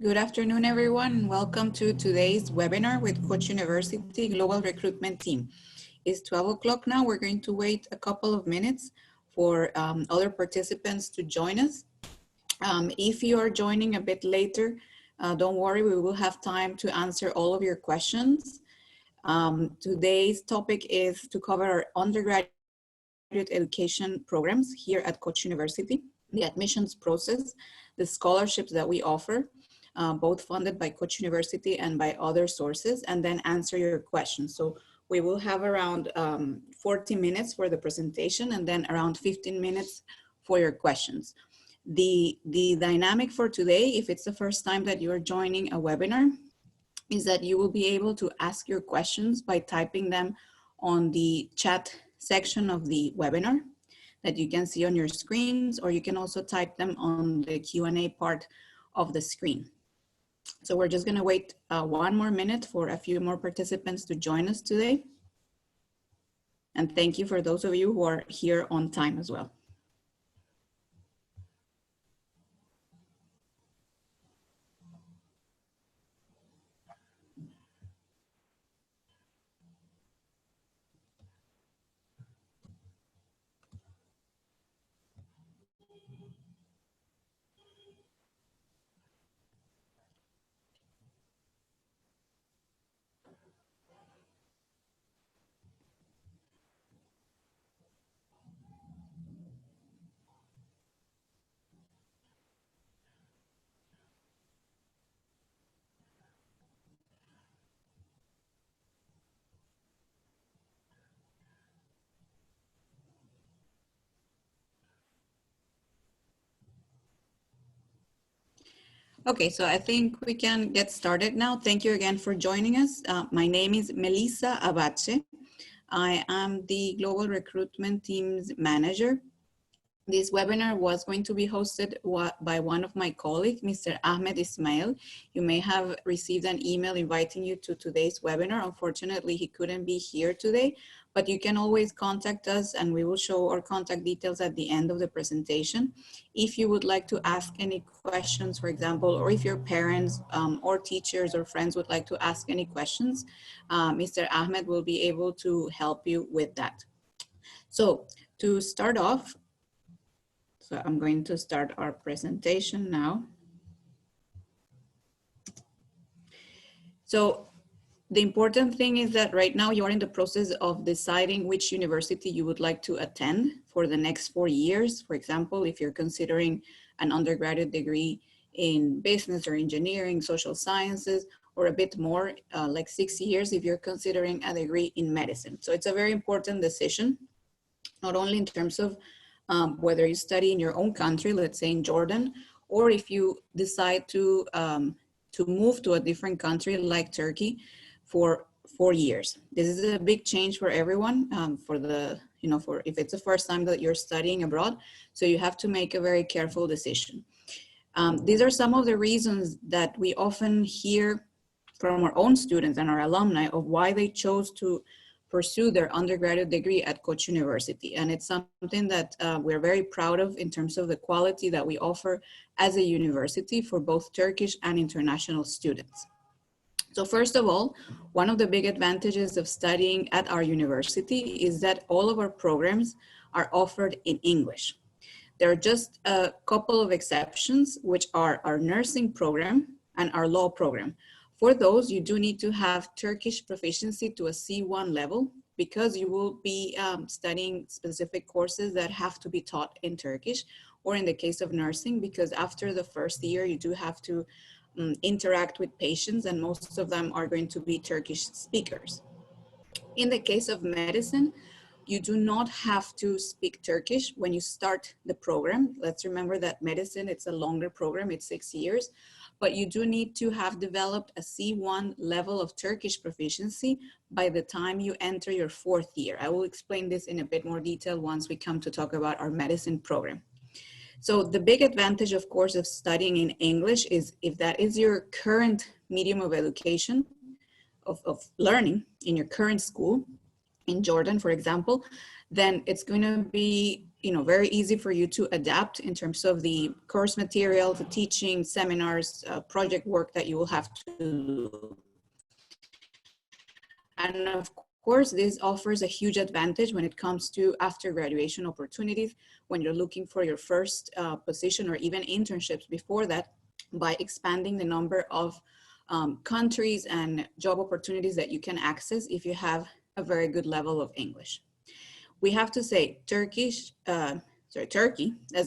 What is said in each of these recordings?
Good afternoon, everyone, and welcome to today's webinar with Koç University Global Recruitment Team. It's 12 o'clock now. We're going to wait a couple of minutes for other participants to join us. If you are joining a bit later, don't worry, we will have time to answer all of your questions. Today's topic is to cover our undergraduate education programs here at Koç University, the admissions process, the scholarships that we offer, both funded by Koç University and by other sources, and then answer your questions. So we will have around 40 minutes for the presentation and then around 15 minutes for your questions. The dynamic for today, if it's the first time that you're joining a webinar, is that you will be able to ask your questions by typing them on the chat section of the webinar that you can see on your screens, or you can also type them on the Q&A part of the screen. So we're just gonna wait one more minute for a few more participants to join us today. And thank you for those of you who are here on time as well. Okay, so I think we can get started now. Thank you again for joining us. My name is Melissa Abache. I am the Global Recruitment Team's manager. This webinar was going to be hosted by one of my colleagues, Mr. Ahmed Ismail. You may have received an email inviting you to today's webinar. Unfortunately, he couldn't be here today, but you can always contact us and we will show our contact details at the end of the presentation. If you would like to ask any questions, for example, or if your parents or teachers or friends would like to ask any questions, Mr. Ahmed will be able to help you with that. So to start off, so I'm going to start our presentation now. So the important thing is that right now you are in the process of deciding which university you would like to attend for the next 4 years. For example, if you're considering an undergraduate degree in business or engineering, social sciences, or a bit more, like 6 years if you're considering a degree in medicine. So it's a very important decision, not only in terms of whether you study in your own country, let's say in Jordan, or if you decide to move to a different country like Turkey for 4 years. This is a big change for everyone, for if it's the first time that you're studying abroad, so you have to make a very careful decision. These are some of the reasons that we often hear from our own students and our alumni of why they chose to pursue their undergraduate degree at Koç University. And it's something that we're very proud of in terms of the quality that we offer as a university for both Turkish and international students. So first of all, one of the big advantages of studying at our university is that all of our programs are offered in English. There are just a couple of exceptions, which are our nursing program and our law program. For those, you do need to have Turkish proficiency to a C1 level because you will be studying specific courses that have to be taught in Turkish, or in the case of nursing, because after the first year, you do have to interact with patients and most of them are going to be Turkish speakers. In the case of medicine, you do not have to speak Turkish when you start the program. Let's remember that medicine, it's a longer program, it's 6 years, but you do need to have developed a C1 level of Turkish proficiency by the time you enter your 4th year. I will explain this in a bit more detail once we come to talk about our medicine program. So the big advantage, of course, of studying in English is if that is your current medium of education, of learning in your current school, in Jordan, for example, then it's going to be very easy for you to adapt in terms of the course material, the teaching, seminars, project work that you will have to do. And of course, this offers a huge advantage when it comes to after graduation opportunities, when you're looking for your first position or even internships before that, by expanding the number of countries and job opportunities that you can access if you have a very good level of English. We have to say Turkey as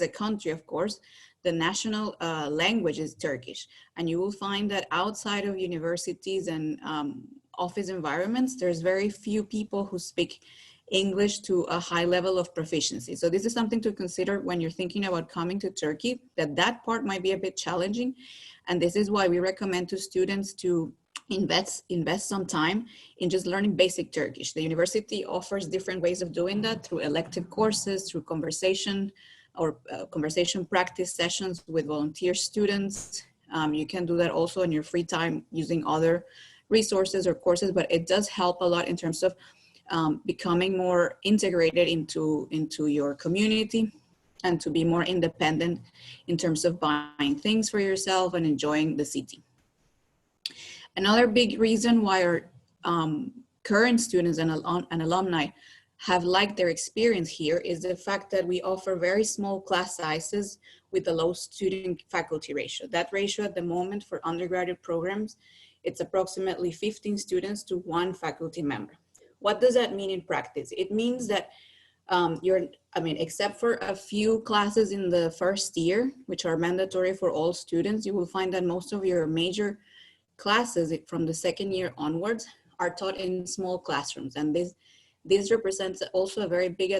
a country, of course, the national language is Turkish. And you will find that outside of universities and office environments, there's very few people who speak English to a high level of proficiency. So this is something to consider when you're thinking about coming to Turkey, that part might be a bit challenging. And this is why we recommend to students to invest some time in just learning basic Turkish. The university offers different ways of doing that through elective courses, through conversation or conversation practice sessions with volunteer students. You can do that also in your free time using other resources or courses, but it does help a lot in terms of becoming more integrated into your community and to be more independent in terms of buying things for yourself and enjoying the city. Another big reason why our current students and alumni have liked their experience here is the fact that we offer very small class sizes with a low student faculty ratio. That ratio at the moment for undergraduate programs, it's approximately 15 students to 1 faculty member. What does that mean in practice? It means that except for a few classes in the first year, which are mandatory for all students, you will find that most of your major classes from the second year onwards are taught in small classrooms. And this represents also a very big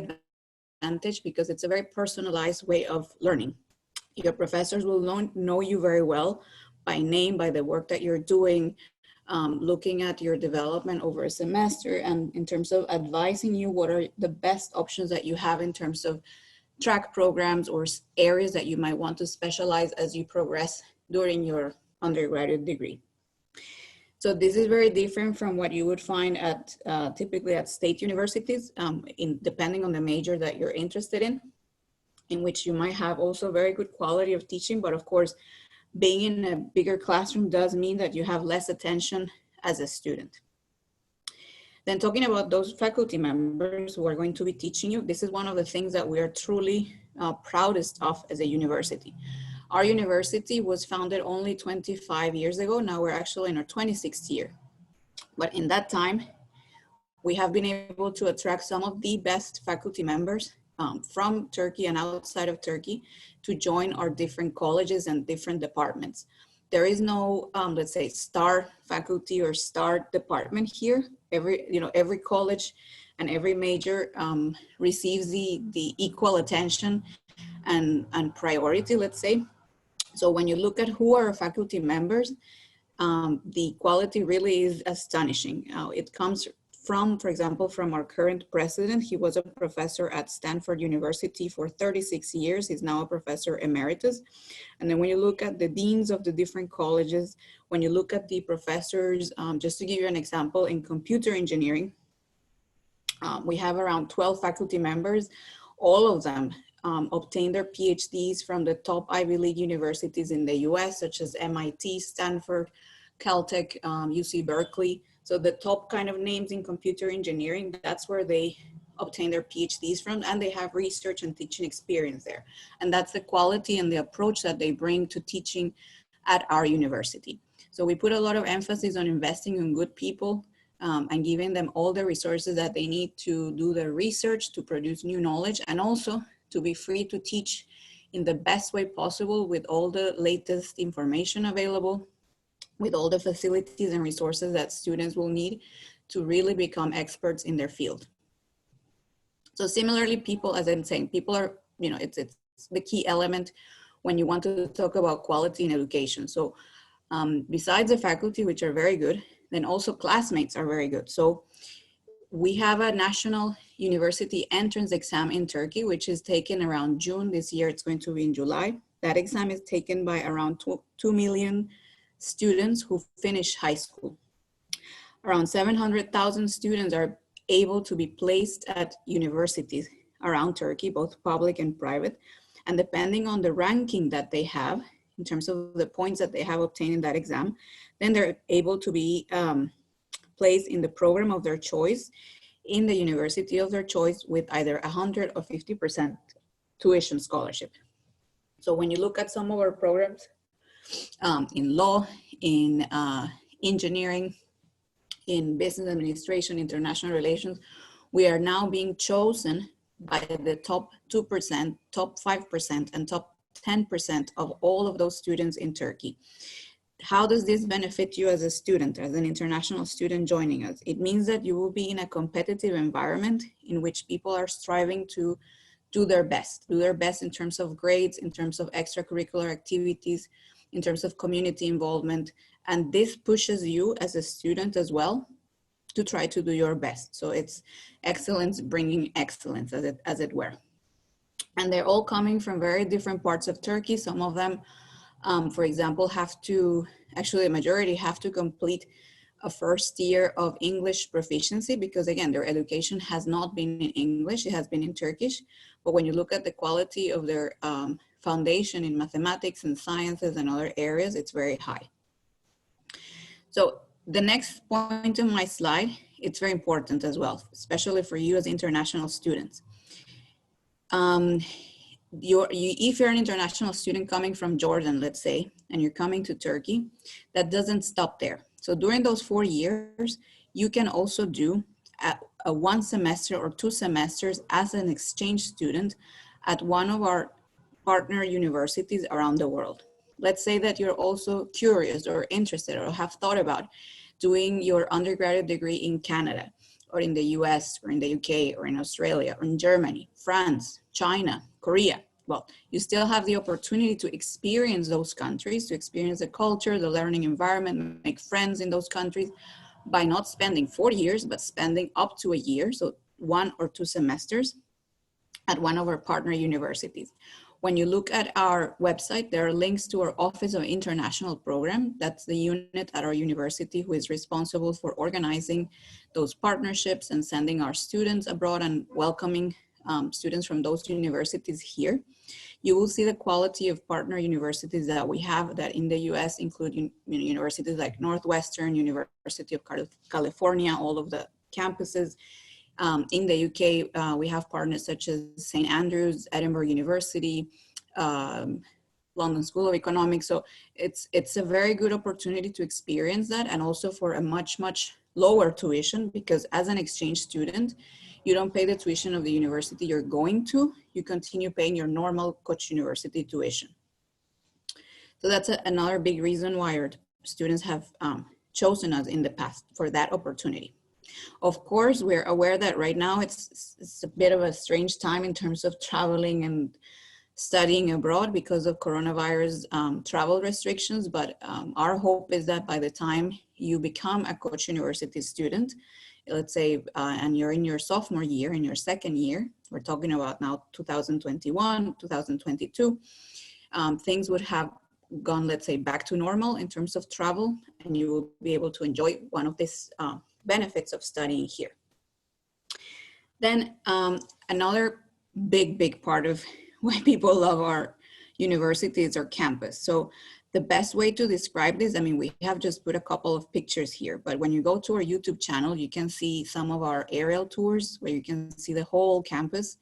advantage because it's a very personalized way of learning. Your professors will know you very well by name, by the work that you're doing, looking at your development over a semester, and in terms of advising you what are the best options that you have in terms of track programs or areas that you might want to specialize as you progress during your undergraduate degree. So this is very different from what you would find at typically at state universities, depending on the major that you're interested in which you might have also very good quality of teaching, but of course, being in a bigger classroom does mean that you have less attention as a student. Then talking about those faculty members who are going to be teaching you, this is one of the things that we are truly proudest of as a university. Our university was founded only 25 years ago. Now we're actually in our 26th year. But in that time, we have been able to attract some of the best faculty members from Turkey and outside of Turkey to join our different colleges and different departments. There is no, let's say, star faculty or star department here. Every college and every major receives the equal attention and priority, let's say. So when you look at who are our faculty members, the quality really is astonishing. It comes from, for example, from our current president. He was a professor at Stanford University for 36 years. He's now a professor emeritus. And then when you look at the deans of the different colleges, when you look at the professors, just to give you an example, in computer engineering, we have around 12 faculty members. All of them obtained their PhDs from the top Ivy League universities in the US, such as MIT, Stanford, Caltech, UC Berkeley. So the top kind of names in computer engineering, that's where they obtain their PhDs from, and they have research and teaching experience there. And that's the quality and the approach that they bring to teaching at our university. So we put a lot of emphasis on investing in good people and giving them all the resources that they need to do their research, to produce new knowledge, and also to be free to teach in the best way possible with all the latest information available, with all the facilities and resources that students will need to really become experts in their field. So similarly, people, as I'm saying, people are, it's the key element when you want to talk about quality in education. So besides the faculty, which are very good, then also classmates are very good. So we have a national university entrance exam in Turkey, which is taken around June. This year, it's going to be in July. That exam is taken by around 2 million students who finish high school. Around 700,000 students are able to be placed at universities around Turkey, both public and private. And depending on the ranking that they have, in terms of the points that they have obtained in that exam, then they're able to be placed in the program of their choice, in the university of their choice, with either 100 or 50% tuition scholarship. So when you look at some of our programs in law, in engineering, in business administration, international relations, we are now being chosen by the top 2%, top 5%, and top 10% of all of those students in Turkey. How does this benefit you as a student, as an international student joining us? It means that you will be in a competitive environment in which people are striving to do their best in terms of grades, in terms of extracurricular activities, in terms of community involvement. And this pushes you as a student as well to try to do your best. So it's excellence bringing excellence, as it were. And they're all coming from very different parts of Turkey. Some of them, for example, the majority have to complete a first year of English proficiency, because again, their education has not been in English, it has been in Turkish. But when you look at the quality of their foundation in mathematics and sciences and other areas, it's very high. So the next point in my slide, it's very important as well, especially for you as international students. If you're an international student coming from Jordan, let's say, and you're coming to Turkey, that doesn't stop there. So during those 4 years, you can also do a 1 semester or 2 semesters as an exchange student at one of our partner universities around the world. Let's say that you're also curious or interested or have thought about doing your undergraduate degree in Canada, or in the US, or in the UK, or in Australia, or in Germany, France, China, Korea. Well, you still have the opportunity to experience those countries, to experience the culture, the learning environment, make friends in those countries by not spending 4 years, but spending up to a year, so 1 or 2 semesters at one of our partner universities. When you look at our website, there are links to our Office of International Program. That's the unit at our university who is responsible for organizing those partnerships and sending our students abroad and welcoming students from those universities here. You will see the quality of partner universities that we have that in the US include universities like Northwestern, University of California, all of the campuses. In the UK, we have partners such as St. Andrews, Edinburgh University, London School of Economics. So it's a very good opportunity to experience that, and also for a much, much lower tuition, because as an exchange student, you don't pay the tuition of the university you're going to, you continue paying your normal Koç University tuition. So that's another big reason why our students have chosen us in the past, for that opportunity. Of course, we're aware that right now it's a bit of a strange time in terms of traveling and studying abroad because of coronavirus travel restrictions, but our hope is that by the time you become a Koç University student, let's say, and you're in your sophomore year, in your second year, we're talking about now 2021, 2022, things would have gone, let's say, back to normal in terms of travel, and you will be able to enjoy one of these benefits of studying here. Then another big part of why people love our university is our campus. So the best way to describe this, I mean, we have just put a couple of pictures here, but when you go to our YouTube channel, you can see some of our aerial tours where you can see the whole campus.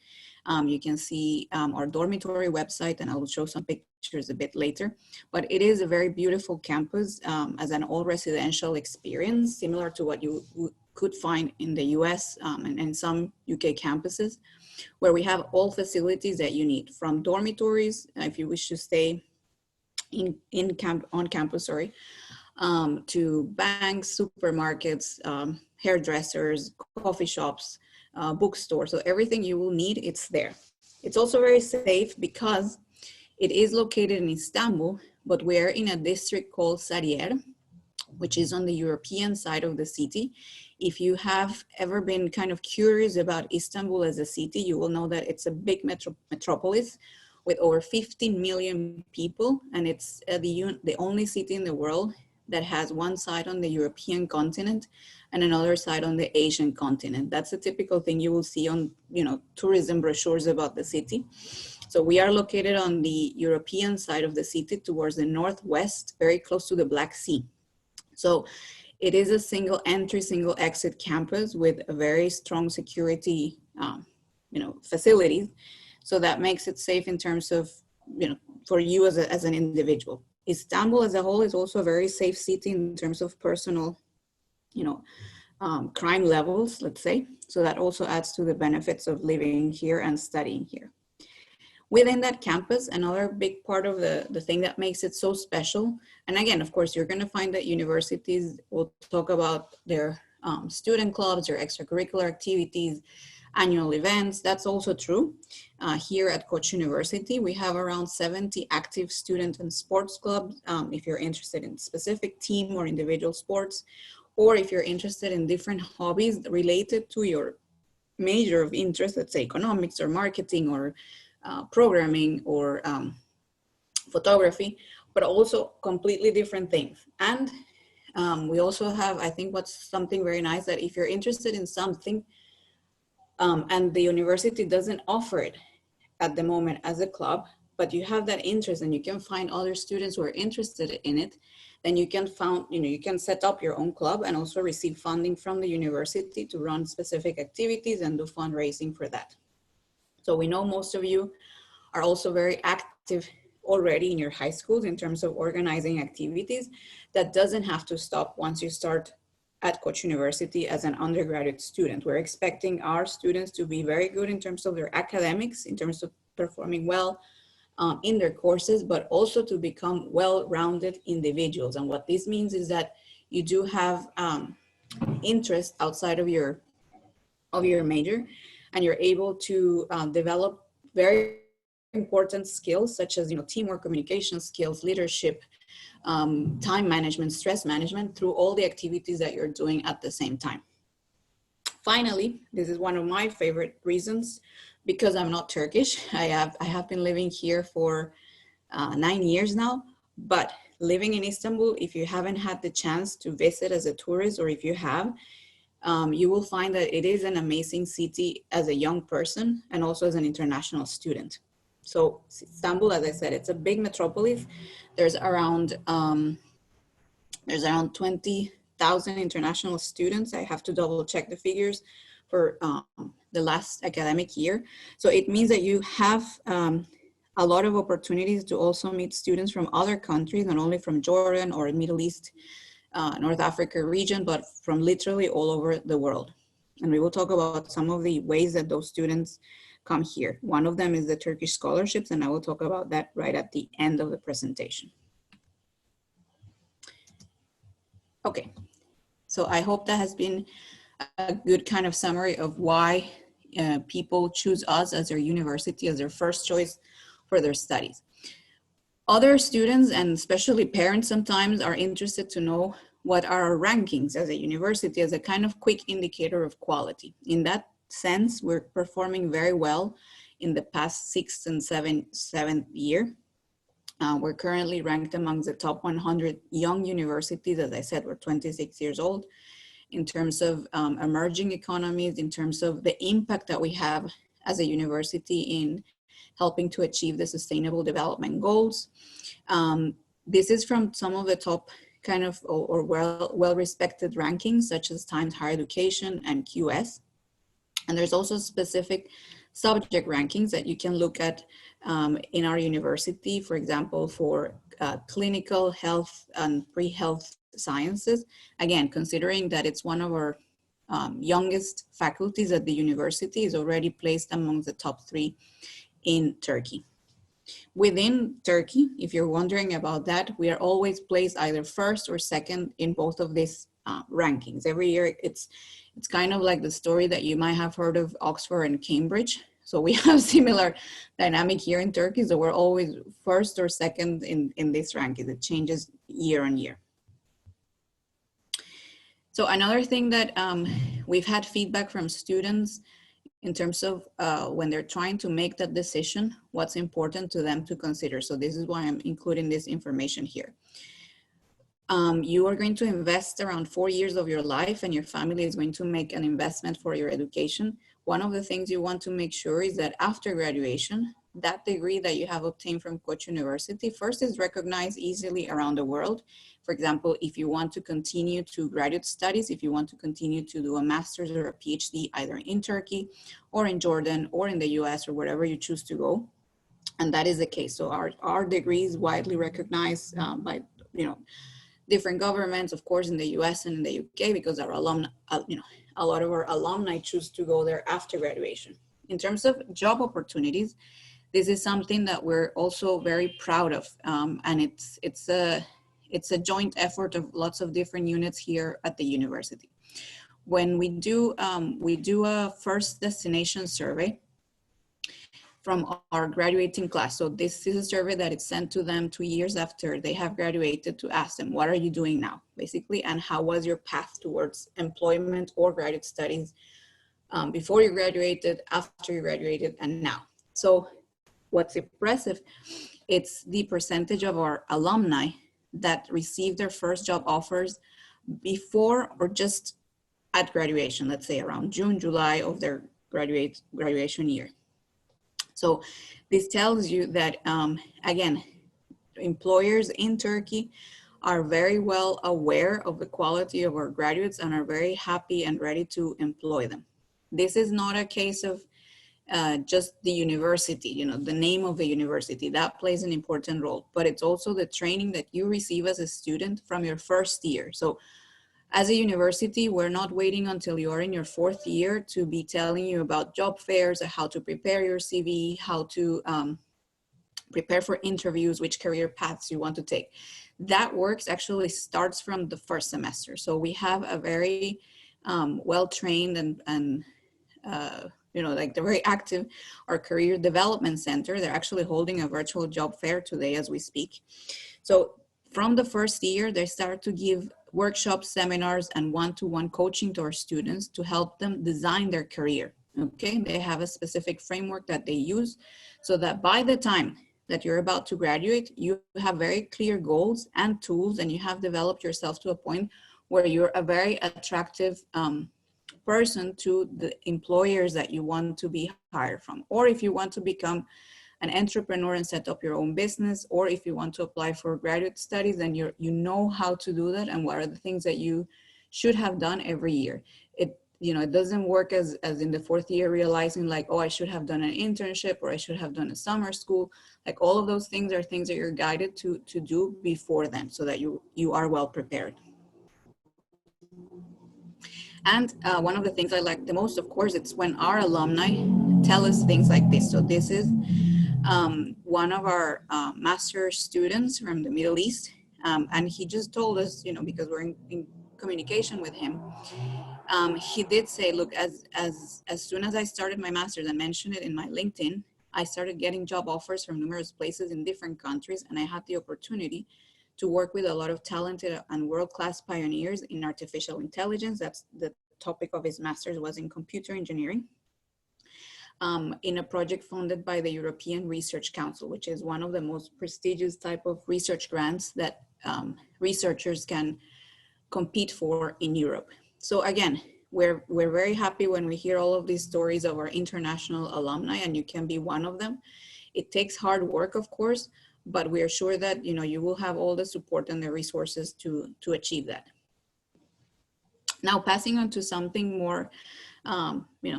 You can see our dormitory website, and I will show some pictures a bit later. But it is a very beautiful campus as an all residential experience, similar to what you could find in the US and some UK campuses, where we have all facilities that you need, from dormitories, if you wish to stay on campus, to banks, supermarkets, hairdressers, coffee shops, bookstores. So everything you will need, it's there. It's also very safe because it is located in Istanbul, but we're in a district called Sarıyer, which is on the European side of the city. If you have ever been kind of curious about Istanbul as a city, you will know that it's a big metropolis with over 15 million people, and it's the only city in the world that has one side on the European continent and another side on the Asian continent. That's a typical thing you will see on, tourism brochures about the city. So we are located on the European side of the city towards the northwest, very close to the Black Sea. So it is a single entry, single exit campus with a very strong security, facilities. So that makes it safe in terms of, for you as an individual. Istanbul as a whole is also a very safe city in terms of personal, crime levels, let's say. So that also adds to the benefits of living here and studying here. Within that campus, another big part of the thing that makes it so special, and again, of course, you're going to find that universities will talk about their student clubs, their extracurricular activities, annual events. That's also true. Here at Koç University, we have around 70 active student and sports clubs. If you're interested in specific team or individual sports, or if you're interested in different hobbies related to your major of interest, let's say economics or marketing or programming or photography, but also completely different things. And we also have, I think what's something very nice, that if you're interested in something and the university doesn't offer it at the moment as a club, but you have that interest and you can find other students who are interested in it, then you can you can set up your own club and also receive funding from the university to run specific activities and do fundraising for that. So we know most of you are also very active already in your high schools in terms of organizing activities. That doesn't have to stop once you start at Koç University as an undergraduate student. We're expecting our students to be very good in terms of their academics, in terms of performing well in their courses, but also to become well-rounded individuals. And what this means is that you do have interest outside of your major, and you're able to develop very important skills such as teamwork, communication skills, leadership, time management, stress management through all the activities that you're doing at the same time. Finally, this is one of my favorite reasons, because I'm not Turkish. I have been living here for 9 years now, but living in Istanbul, if you haven't had the chance to visit as a tourist, or if you have, you will find that it is an amazing city as a young person and also as an international student. So Istanbul, as I said, it's a big metropolis. There's around 20,000 international students. I have to double check the figures for the last academic year. So it means that you have a lot of opportunities to also meet students from other countries, not only from Jordan or Middle East, North Africa region, but from literally all over the world. And we will talk about some of the ways that those students come here. One of them is the Turkish scholarships, and I will talk about that right at the end of the presentation. Okay, so I hope that has been a good kind of summary of why people choose us as their university, as their first choice for their studies. Other students, and especially parents sometimes, are interested to know what are our rankings as a university, as a kind of quick indicator of quality. In that sense, we're performing very well in the past 6th and 7th year. We're currently ranked among the top 100 young universities. As I said, we're 26 years old. In terms of emerging economies, in terms of the impact that we have as a university in helping to achieve the Sustainable Development Goals. This is from some of the top kind of or well-respected rankings, such as Times Higher Education and QS. And there's also specific subject rankings that you can look at in our university, for example, for clinical health and pre-health sciences. Again, considering that it's one of our youngest faculties at the university, is already placed among the top 3 in Turkey. Within Turkey, if you're wondering about that, we are always placed either first or second in both of these rankings. Every year, it's kind of like the story that you might have heard of Oxford and Cambridge. So we have similar dynamic here in Turkey. So we're always first or second in this ranking. It changes year on year. So another thing that we've had feedback from students in terms of when they're trying to make that decision, what's important to them to consider. So this is why I'm including this information here. You are going to invest around 4 years of your life, and your family is going to make an investment for your education. One of the things you want to make sure is that after graduation, that degree that you have obtained from Koç University first is recognized easily around the world. For example, if you want to continue to graduate studies, if you want to continue to do a master's or a PhD either in Turkey or in Jordan or in the US or wherever you choose to go, and that is the case. So our degree is widely recognized by, different governments, of course, in the US and in the UK, because our alumni, a lot of our alumni choose to go there after graduation. In terms of job opportunities, this is something that we're also very proud of, and it's a joint effort of lots of different units here at the university. When we do a first destination survey from our graduating class. So this is a survey that is sent to them 2 years after they have graduated to ask them, what are you doing now, basically, and how was your path towards employment or graduate studies before you graduated, after you graduated, and now. So what's impressive, it's the percentage of our alumni that received their first job offers before or just at graduation, let's say around June, July of their graduation year. So this tells you that, again, employers in Turkey are very well aware of the quality of our graduates and are very happy and ready to employ them. This is not a case of just the university, the name of the university, that plays an important role, but it's also the training that you receive as a student from your first year. So as a university, we're not waiting until you're in your 4th year to be telling you about job fairs, how to prepare your CV, how to prepare for interviews, which career paths you want to take. That work actually starts from the first semester. So we have a very well-trained and they're very active, our career development center. They're actually holding a virtual job fair today as we speak. So from the first year, they start to give workshops, seminars, and one-to-one coaching to our students to help them design their career, okay? They have a specific framework that they use so that by the time that you're about to graduate, you have very clear goals and tools, and you have developed yourself to a point where you're a very attractive person to the employers that you want to be hired from. Or if you want to become an entrepreneur and set up your own business, or if you want to apply for graduate studies, then you know how to do that and what are the things that you should have done every year. It doesn't work as in the 4th year realizing like, oh, I should have done an internship or I should have done a summer school. Like all of those things are things that you're guided to do before then, so that you are well prepared. And one of the things I like the most, of course, it's when our alumni tell us things like this. So this is one of our master students from the Middle East, and he just told us, because we're in communication with him, he did say, look, as soon as I started my master's, I mentioned it in my LinkedIn, I started getting job offers from numerous places in different countries, and I had the opportunity to work with a lot of talented and world-class pioneers in artificial intelligence. That's the topic of his master's, was in computer engineering. In a project funded by the European Research Council, which is one of the most prestigious type of research grants that researchers can compete for in Europe. So again, we're very happy when we hear all of these stories of our international alumni, and you can be one of them. It takes hard work, of course, but we are sure that you will have all the support and the resources to achieve that. Now, passing on to something more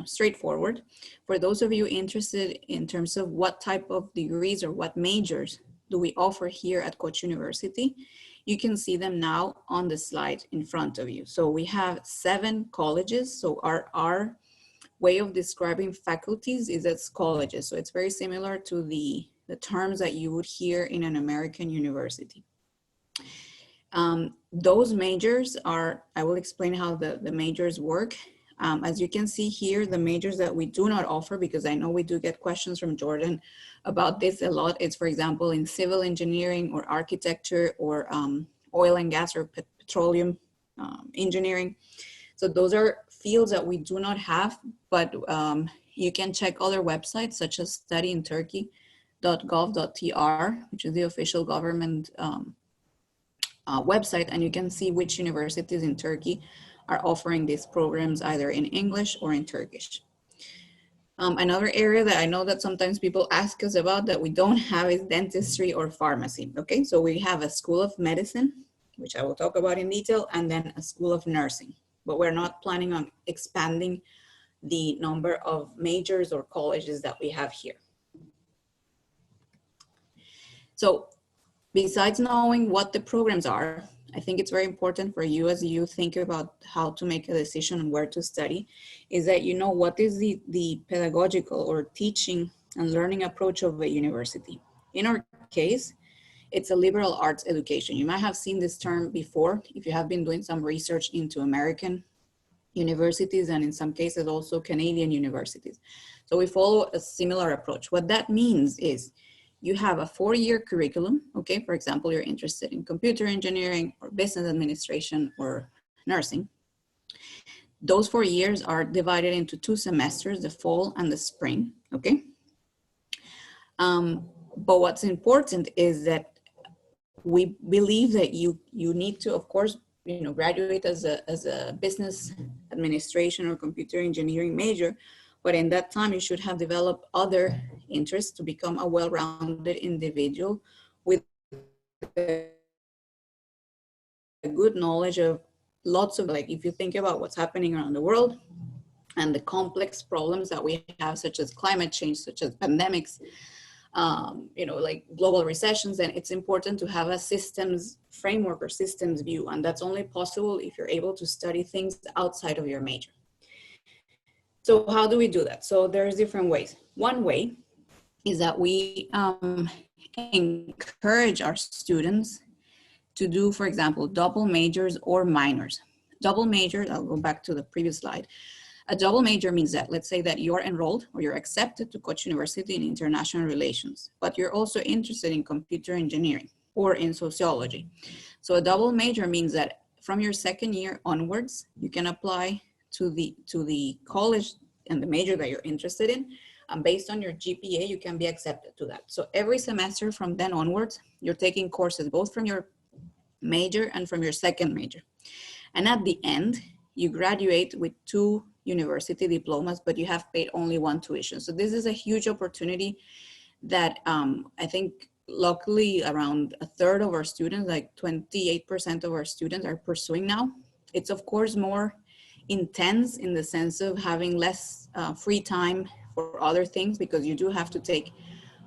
straightforward. For those of you interested in terms of what type of degrees or what majors do we offer here at Koç University, you can see them now on the slide in front of you. So we have 7 colleges. So our way of describing faculties is as colleges. So it's very similar to the terms that you would hear in an American university. Those majors are, I will explain how the majors work. As you can see here, the majors that we do not offer, because I know we do get questions from Jordan about this a lot, it's, for example, in civil engineering or architecture or oil and gas or petroleum engineering. So those are fields that we do not have, but you can check other websites such as studyinturkey.ku.edu.tr, which is the official government website, and you can see which universities in Turkey are offering these programs either in English or in Turkish. Another area that I know that sometimes people ask us about that we don't have is dentistry or pharmacy, okay? So we have a school of medicine, which I will talk about in detail, and then a school of nursing, but we're not planning on expanding the number of majors or colleges that we have here. So besides knowing what the programs are, I think it's very important for you as you think about how to make a decision on where to study, is that you know what is the pedagogical or teaching and learning approach of a university. In our case, it's a liberal arts education. You might have seen this term before if you have been doing some research into American universities and in some cases also Canadian universities. So we follow a similar approach. What that means is you have a 4-year curriculum, okay? For example, you're interested in computer engineering or business administration or nursing. Those 4 years are divided into 2 semesters, the fall and the spring, okay? But what's important is that we believe that you need to, of course, graduate as a business administration or computer engineering major, but in that time you should have developed other interests to become a well-rounded individual with a good knowledge of lots of, like, if you think about what's happening around the world and the complex problems that we have, such as climate change, such as pandemics, like global recessions, then it's important to have a systems framework or systems view. And that's only possible if you're able to study things outside of your major. So how do we do that? So there's different ways. One way is that we encourage our students to do, for example, double majors or minors. Double major, I'll go back to the previous slide. A double major means that, let's say that you're enrolled or you're accepted to Koç University in international relations, but you're also interested in computer engineering or in sociology. So a double major means that from your second year onwards, you can apply to the college and the major that you're interested in, and based on your GPA, you can be accepted to that. So every semester from then onwards, you're taking courses both from your major and from your second major. And at the end, you graduate with 2 university diplomas, but you have paid only 1 tuition. So this is a huge opportunity that I think luckily around a third of our students, like 28% of our students, are pursuing now. It's of course more intense in the sense of having less free time for other things, because you do have to take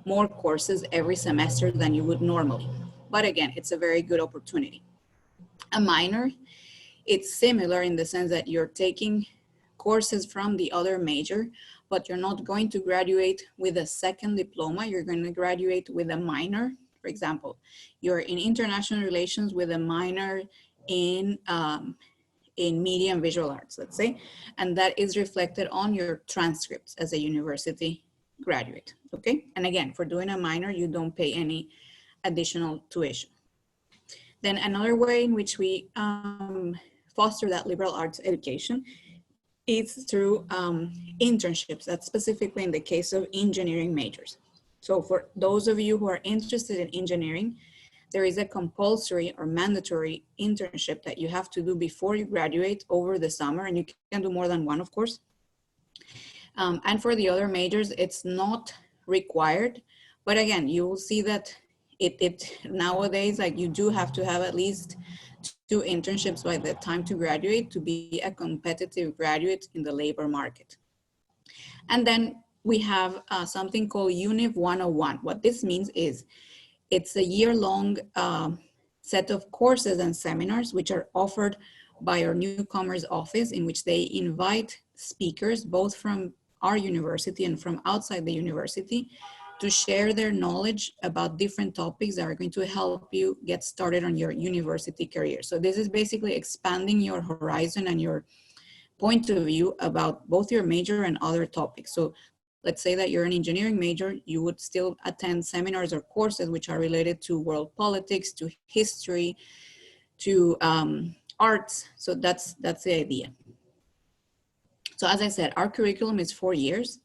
more courses every semester than you would normally. But again, it's a very good opportunity. A minor, it's similar in the sense that you're taking courses from the other major, but you're not going to graduate with a second diploma. You're going to graduate with a minor. For example, you're in international relations with a minor in media and visual arts, let's say, and that is reflected on your transcripts as a university graduate, okay? And again, for doing a minor, you don't pay any additional tuition. Then another way in which we foster that liberal arts education is through internships. That's specifically in the case of engineering majors. So for those of you who are interested in engineering, there is a compulsory or mandatory internship that you have to do before you graduate over the summer, and you can do more than one, of course. And for the other majors, it's not required, but again, you will see that it nowadays, like, you do have to have at least 2 internships by the time to graduate to be a competitive graduate in the labor market. And then we have something called Univ 101. What this means is it's a year-long set of courses and seminars which are offered by our newcomers office, in which they invite speakers both from our university and from outside the university to share their knowledge about different topics that are going to help you get started on your university career. So this is basically expanding your horizon and your point of view about both your major and other topics. So let's say that you're an engineering major, you would still attend seminars or courses which are related to world politics, to history, to arts. So that's the idea. So as I said, our curriculum is 4 years.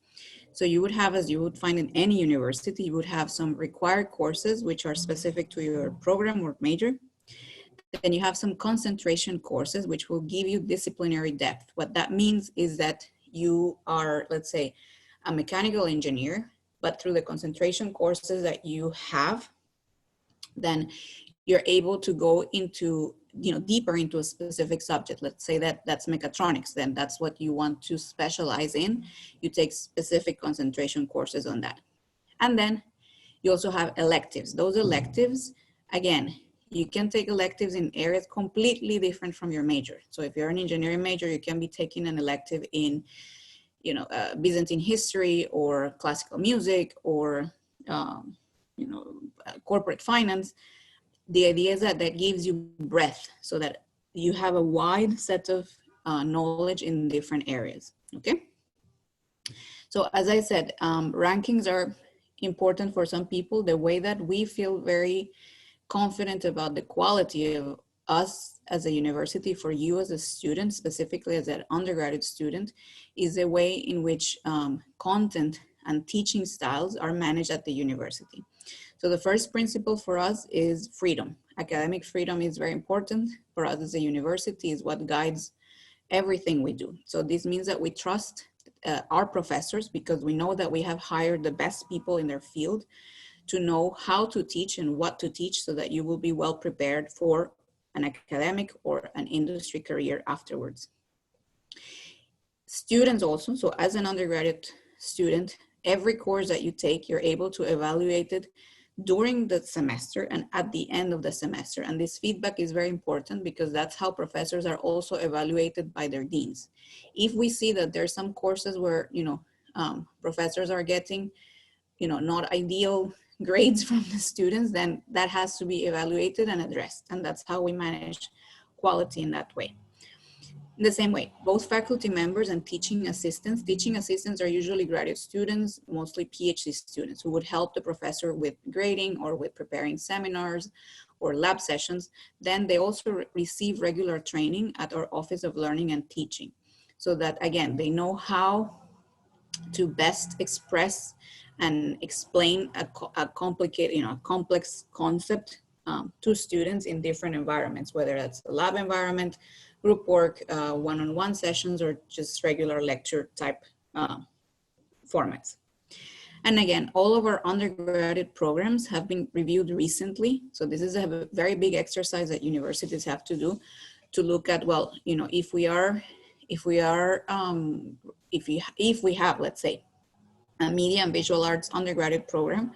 So you would have, as you would find in any university, you would have some required courses which are specific to your program or major. Then you have some concentration courses, which will give you disciplinary depth. What that means is that you are, let's say, a mechanical engineer, but through the concentration courses that you have, then you're able to go into, deeper into a specific subject. Let's say that that's mechatronics, then that's what you want to specialize in. You take specific concentration courses on that. And then you also have electives. Those electives, again, you can take electives in areas completely different from your major. So if you're an engineering major, you can be taking an elective in, Byzantine history or classical music or, corporate finance. The idea is that gives you breadth so that you have a wide set of knowledge in different areas, okay? So as I said, rankings are important for some people. The way that we feel very confident about the quality of us as a university, for you as a student, specifically as an undergraduate student, is the way in which content and teaching styles are managed at the university. So the first principle for us is freedom. Academic freedom is very important for us as a university, is what guides everything we do. So this means that we trust our professors, because we know that we have hired the best people in their field to know how to teach and what to teach, so that you will be well prepared for an academic or an industry career afterwards. Students also, so as an undergraduate student, every course that you take, you're able to evaluate it during the semester and at the end of the semester. And this feedback is very important, because that's how professors are also evaluated by their deans. If we see that there's some courses where, professors are getting, not ideal grades from the students, then that has to be evaluated and addressed. And that's how we manage quality in that way. In the same way, both faculty members and teaching assistants are usually graduate students, mostly PhD students, who would help the professor with grading or with preparing seminars or lab sessions. Then they also receive regular training at our Office of Learning and Teaching, so that, again, they know how to best express and explain a complicated, a complex concept to students in different environments, whether that's a lab environment, group work, one-on-one sessions, or just regular lecture type formats. And again, all of our undergraduate programs have been reviewed recently. So this is a very big exercise that universities have to do to look at, well, if we have, let's say, a media and visual arts undergraduate program,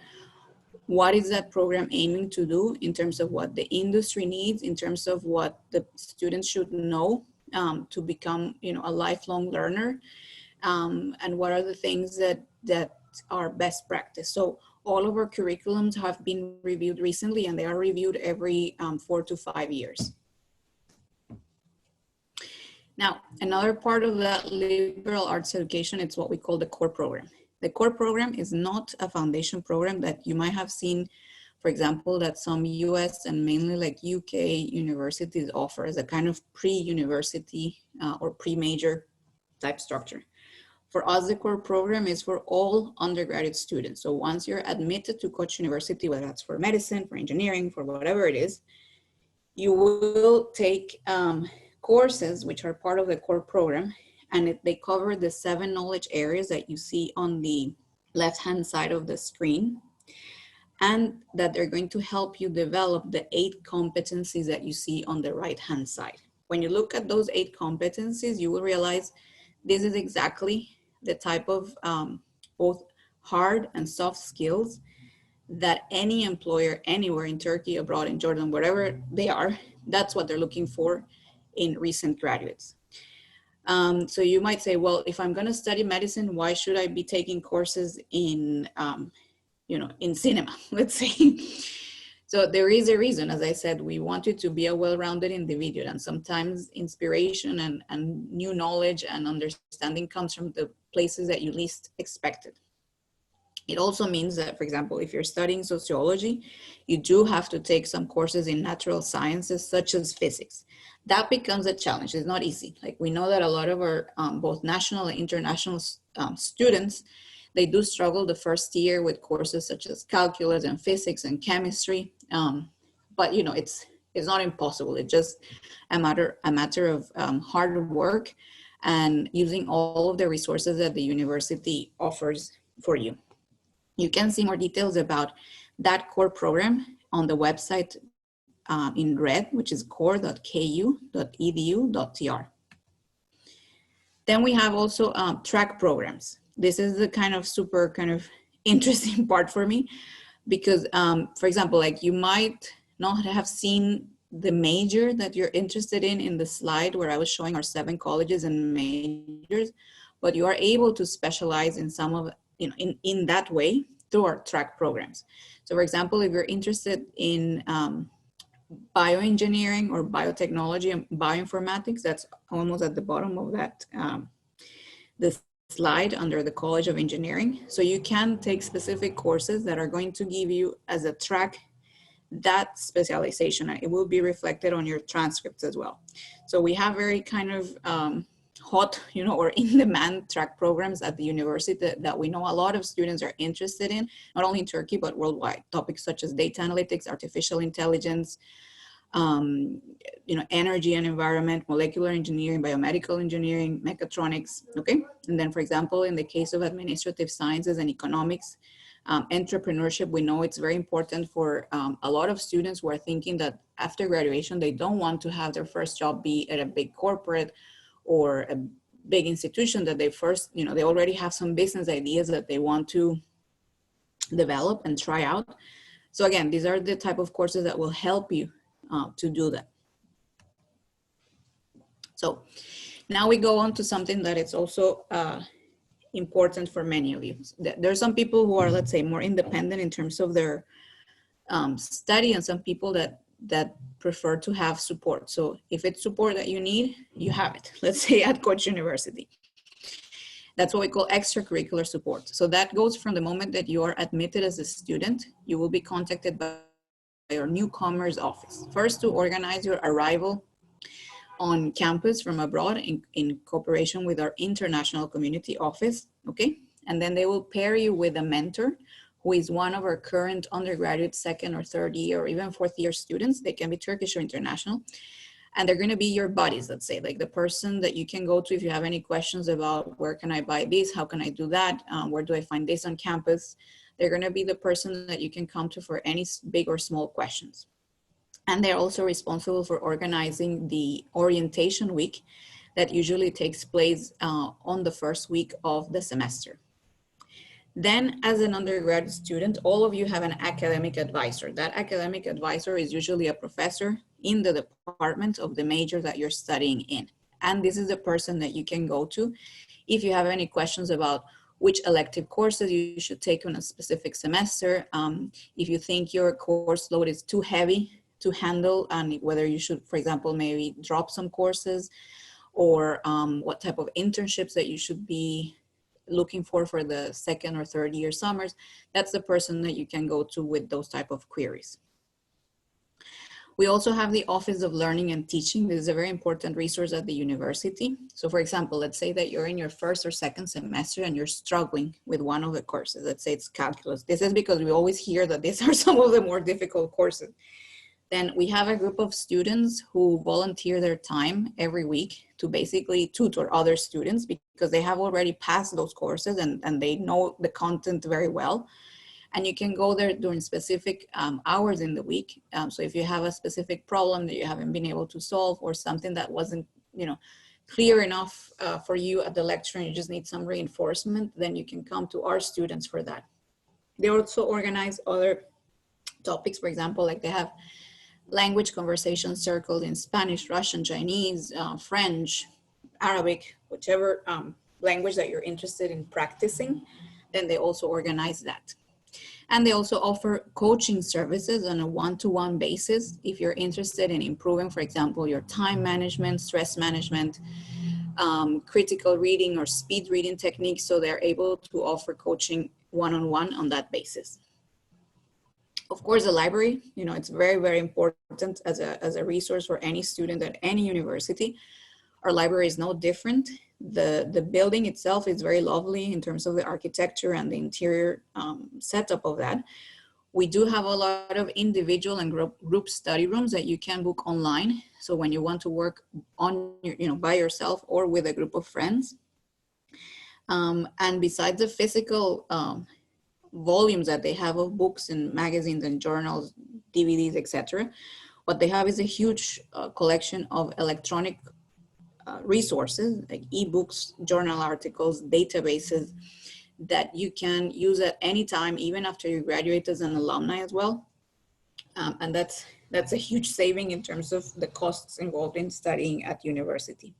what is that program aiming to do in terms of what the industry needs, in terms of what the students should know to become, a lifelong learner, and what are the things that are best practice. So all of our curriculums have been reviewed recently, and they are reviewed every 4 to 5 years. Now, another part of that liberal arts education, it's what we call the core program. The core program is not a foundation program that you might have seen, for example, that some US and mainly like UK universities offer as a kind of pre-university or pre-major type structure. For us, the core program is for all undergraduate students. So once you're admitted to Koç University, whether that's for medicine, for engineering, for whatever it is, you will take courses which are part of the core program, and they cover the 7 knowledge areas that you see on the left-hand side of the screen, and that they're going to help you develop the 8 competencies that you see on the right-hand side. When you look at those 8 competencies, you will realize this is exactly the type of both hard and soft skills that any employer anywhere in Turkey, abroad, in Jordan, wherever they are, that's what they're looking for in recent graduates. So you might say, well, if I'm going to study medicine, why should I be taking courses in, in cinema, let's say? So there is a reason. As I said, we want you to be a well-rounded individual, and sometimes inspiration and new knowledge and understanding comes from the places that you least expected. It also means that, for example, if you're studying sociology, you do have to take some courses in natural sciences, such as physics. That becomes a challenge. It's not easy. Like, we know that a lot of our both national and international students, they do struggle the first year with courses such as calculus and physics and chemistry. But, it's not impossible. It's just a matter of hard work and using all of the resources that the university offers for you. You can see more details about that core program on the website in red, which is core.ku.edu.tr. Then we have also track programs. This is the super interesting part for me because, for example, like you might not have seen the major that you're interested in the slide where I was showing our 7 colleges and majors, but you are able to specialize in some of, in that way through our track programs. So for example, if you're interested in bioengineering or biotechnology and bioinformatics, that's almost at the bottom of that, the slide under the College of Engineering. So you can take specific courses that are going to give you as a track that specialization. It will be reflected on your transcripts as well. So we have very hot, or in-demand track programs at the university that we know a lot of students are interested in, not only in Turkey, but worldwide. Topics such as data analytics, artificial intelligence, energy and environment, molecular engineering, biomedical engineering, mechatronics, okay? And then, for example, in the case of administrative sciences and economics, entrepreneurship, we know it's very important for a lot of students who are thinking that after graduation, they don't want to have their first job be at a big corporate or a big institution, that they first, they already have some business ideas that they want to develop and try out. So again, these are the type of courses that will help you to do that. So now we go on to something that is also important for many of you. There are some people who are, let's say, more independent in terms of their study, and some people that prefer to have support. So if it's support that you need, you have it. Let's say at Koç University. That's what we call extracurricular support. So that goes from the moment that you are admitted as a student. You will be contacted by your newcomers office. First, to organize your arrival on campus from abroad in cooperation with our international community office, okay? And then they will pair you with a mentor who is one of our current undergraduate 2nd or 3rd year or even 4th year students. They can be Turkish or international. And they're gonna be your buddies, let's say, like the person that you can go to if you have any questions about where can I buy this, how can I do that, where do I find this on campus. They're gonna be the person that you can come to for any big or small questions. And they're also responsible for organizing the orientation week that usually takes place on the first week of the semester. Then as an undergraduate student, all of you have an academic advisor. That academic advisor is usually a professor in the department of the major that you're studying in. And this is the person that you can go to if you have any questions about which elective courses you should take on a specific semester, if you think your course load is too heavy to handle, and whether you should, for example, maybe drop some courses, or what type of internships that you should be looking for the 2nd or 3rd year summers. That's the person that you can go to with those type of queries. We also have the Office of Learning and Teaching. This is a very important resource at the university. So for example, let's say that you're in your 1st or 2nd semester and you're struggling with one of the courses. Let's say it's calculus. This is because we always hear that these are some of the more difficult courses. Then we have a group of students who volunteer their time every week to basically tutor other students because they have already passed those courses and they know the content very well. And you can go there during specific hours in the week. So if you have a specific problem that you haven't been able to solve, or something that wasn't, clear enough for you at the lecture and you just need some reinforcement, then you can come to our students for that. They also organize other topics. For example, like they have language conversation circles in Spanish, Russian, Chinese, French, Arabic, whichever language that you're interested in practicing, then they also organize that. And they also offer coaching services on a one-to-one basis if you're interested in improving, for example, your time management, stress management, critical reading or speed reading techniques. So they're able to offer coaching one-on-one on that basis. Of course, the library, it's very, very important as a resource for any student at any university. Our library is no different. The building itself is very lovely in terms of the architecture and the interior setup of that. We do have a lot of individual and group study rooms that you can book online. So when you want to work on your, by yourself or with a group of friends. And besides the physical volumes that they have of books and magazines and journals, DVDs, etc., what they have is a huge collection of electronic resources like ebooks, journal articles, databases that you can use at any time, even after you graduate as an alumni as well. And that's a huge saving in terms of the costs involved in studying at university.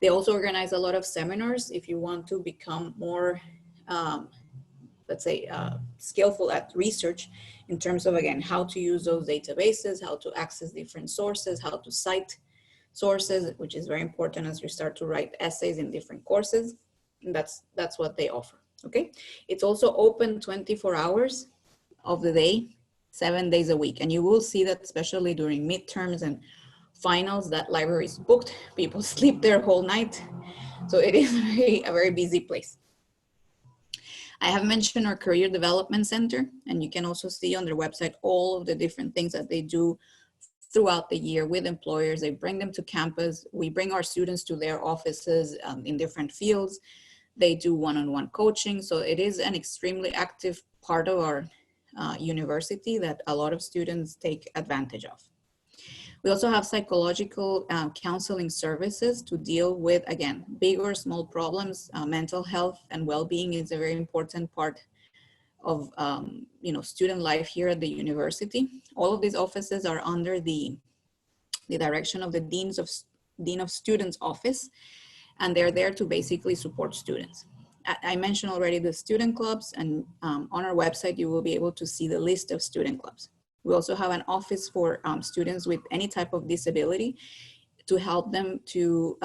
They also organize a lot of seminars if you want to become more, let's say, skillful at research in terms of, again, how to use those databases, how to access different sources, how to cite sources, which is very important as you start to write essays in different courses. And that's what they offer, okay? It's also open 24 hours of the day, 7 days a week. And you will see that especially during midterms and finals, that library is booked. People sleep there whole night. So it is a very busy place. I have mentioned our Career Development Center, and you can also see on their website all of the different things that they do throughout the year with employers. They bring them to campus. We bring our students to their offices in different fields. They do one-on-one coaching. So it is an extremely active part of our university that a lot of students take advantage of. We also have psychological counseling services to deal with, again, big or small problems. Mental health and well-being is a very important part of student life here at the university. All of these offices are under the direction of the Dean of Students office, and they're there to basically support students. I mentioned already the student clubs, and on our website you will be able to see the list of student clubs. We also have an office for students with any type of disability to help them to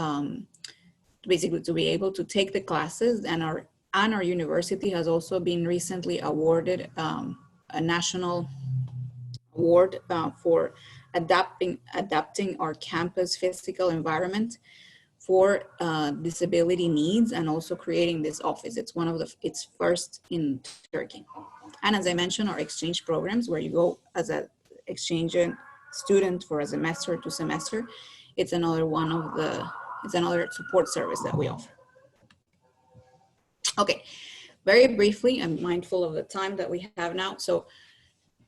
basically to be able to take the classes. And our university has also been recently awarded a national award for adapting our campus physical environment for disability needs, and also creating this office. It's first in Turkey. And as I mentioned, our exchange programs, where you go as an exchange student for a semester to semester, it's another support service that we offer. Okay, very briefly, I'm mindful of the time that we have now. So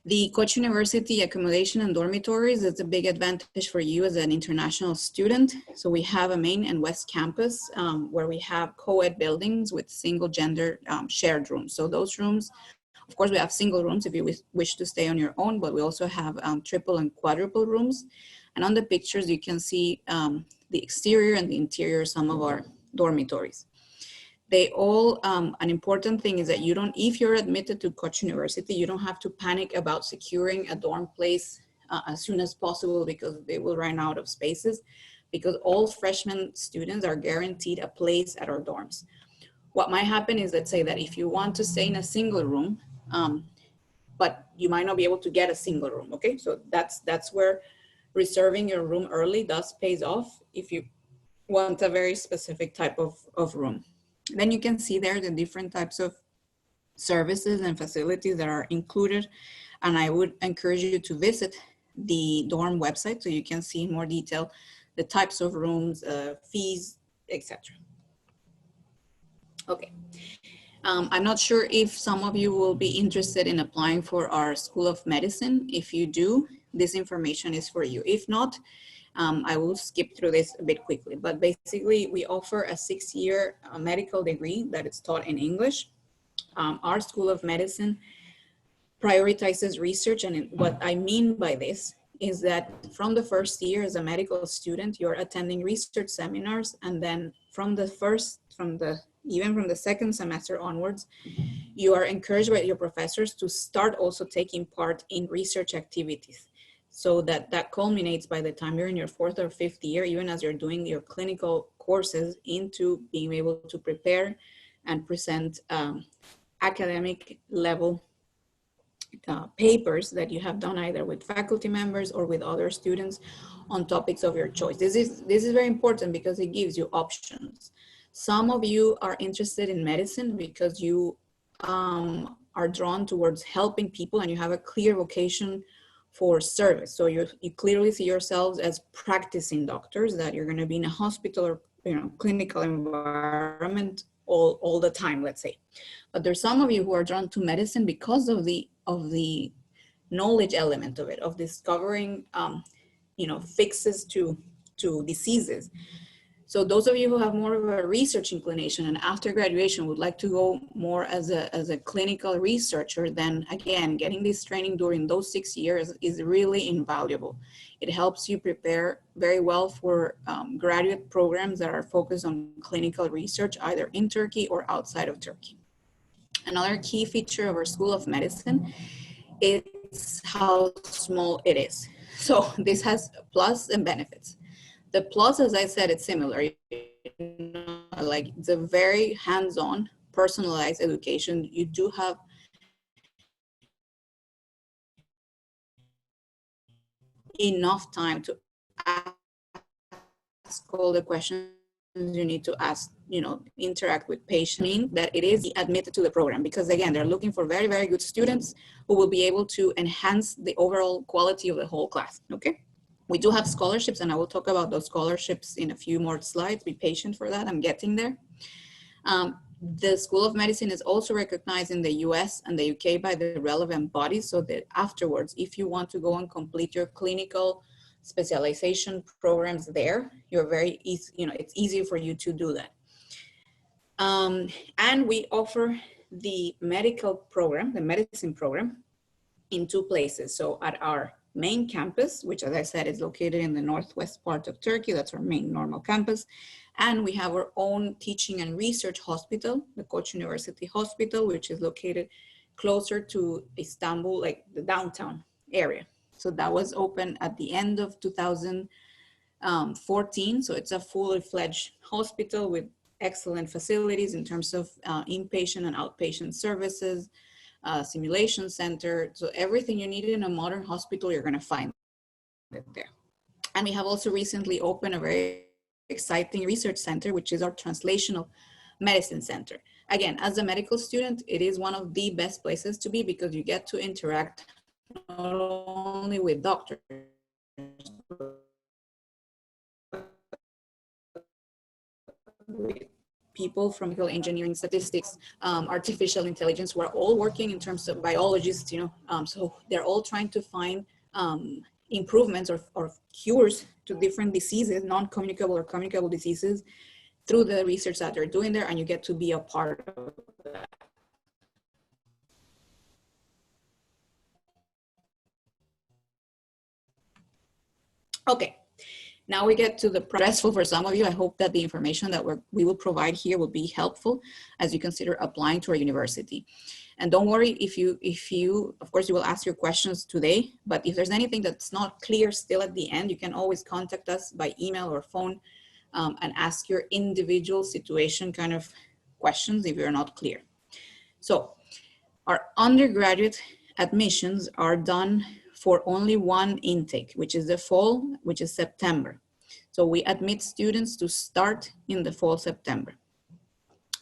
the Koç University accommodation and dormitories is a big advantage for you as an international student. So we have a main and west campus where we have co-ed buildings with single gender shared rooms. So those rooms, of course, we have single rooms if you wish to stay on your own, but we also have triple and quadruple rooms. And on the pictures, you can see the exterior and the interior, some of our dormitories. They all, an important thing is that if you're admitted to Koç University, you don't have to panic about securing a dorm place as soon as possible, because they will run out of spaces, because all freshman students are guaranteed a place at our dorms. What might happen is, let's say that if you want to stay in a single room, but you might not be able to get a single room, okay? So that's where reserving your room early pays off if you want a very specific type of room. Then you can see there the different types of services and facilities that are included. And I would encourage you to visit the dorm website so you can see in more detail the types of rooms, fees, etc. Okay. I'm not sure if some of you will be interested in applying for our School of Medicine. If you do, this information is for you. If not, I will skip through this a bit quickly, but basically we offer a 6-year medical degree that is taught in English. Our School of Medicine prioritizes research, and what I mean by this is that from the first year as a medical student, you're attending research seminars, and then even from the second semester onwards, you are encouraged by your professors to start also taking part in research activities. So that culminates by the time you're in your 4th or 5th year, even as you're doing your clinical courses, into being able to prepare and present academic level papers that you have done either with faculty members or with other students on topics of your choice. This is very important because it gives you options. Some of you are interested in medicine because you are drawn towards helping people and you have a clear vocation for service. So you clearly see yourselves as practicing doctors, that you're going to be in a hospital or clinical environment all the time, let's say. But there's some of you who are drawn to medicine because of the knowledge element of it, of discovering fixes to diseases. So those of you who have more of a research inclination and after graduation would like to go more as a clinical researcher, then again, getting this training during those 6 years is really invaluable. It helps you prepare very well for graduate programs that are focused on clinical research, either in Turkey or outside of Turkey. Another key feature of our School of Medicine is how small it is. So this has plus and benefits. The plus, as I said, it's similar. Like it's a very hands-on, personalized education. You do have enough time to ask all the questions you need to ask, interact with patients, mean that it is admitted to the program, because again, they're looking for very, very good students who will be able to enhance the overall quality of the whole class, okay? We do have scholarships, and I will talk about those scholarships in a few more slides. Be patient for that, I'm getting there. The School of Medicine is also recognized in the US and the UK by the relevant bodies, so that afterwards, if you want to go and complete your clinical specialization programs there, you're very easy, it's easy for you to do that. And we offer the medical program, the medicine program, in 2 places. So at our main campus, which as I said is located in the northwest part of Turkey, that's our main normal campus. And we have our own teaching and research hospital, the Koç University Hospital, which is located closer to Istanbul, like the downtown area. So that was open at the end of 2014. So it's a fully fledged hospital with excellent facilities in terms of inpatient and outpatient services, simulation center. So everything you need in a modern hospital, you're going to find it there. And we have also recently opened a very exciting research center, which is our translational medicine center. Again, as a medical student, it is one of the best places to be because you get to interact not only with doctors, with people from engineering, statistics, artificial intelligence, who are all working in terms of biologists, so they're all trying to find improvements or cures to different diseases, non-communicable or communicable diseases, through the research that they're doing there, and you get to be a part of that. Okay. Now we get to the stressful for some of you. I hope that the information that we will provide here will be helpful as you consider applying to our university. And don't worry if you, of course, you will ask your questions today, but if there's anything that's not clear still at the end, you can always contact us by email or phone and ask your individual situation kind of questions if you're not clear. So our undergraduate admissions are done for only one intake, which is the fall, which is September. So we admit students to start in the fall, September.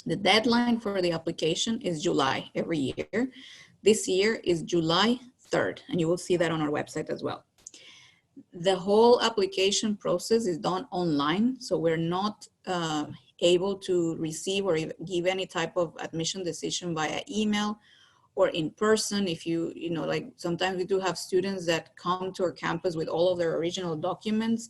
The deadline for the application is July every year. This year is July 3rd, and you will see that on our website as well. The whole application process is done online, so we're not able to receive or give any type of admission decision via email or in person. If like sometimes we do have students that come to our campus with all of their original documents.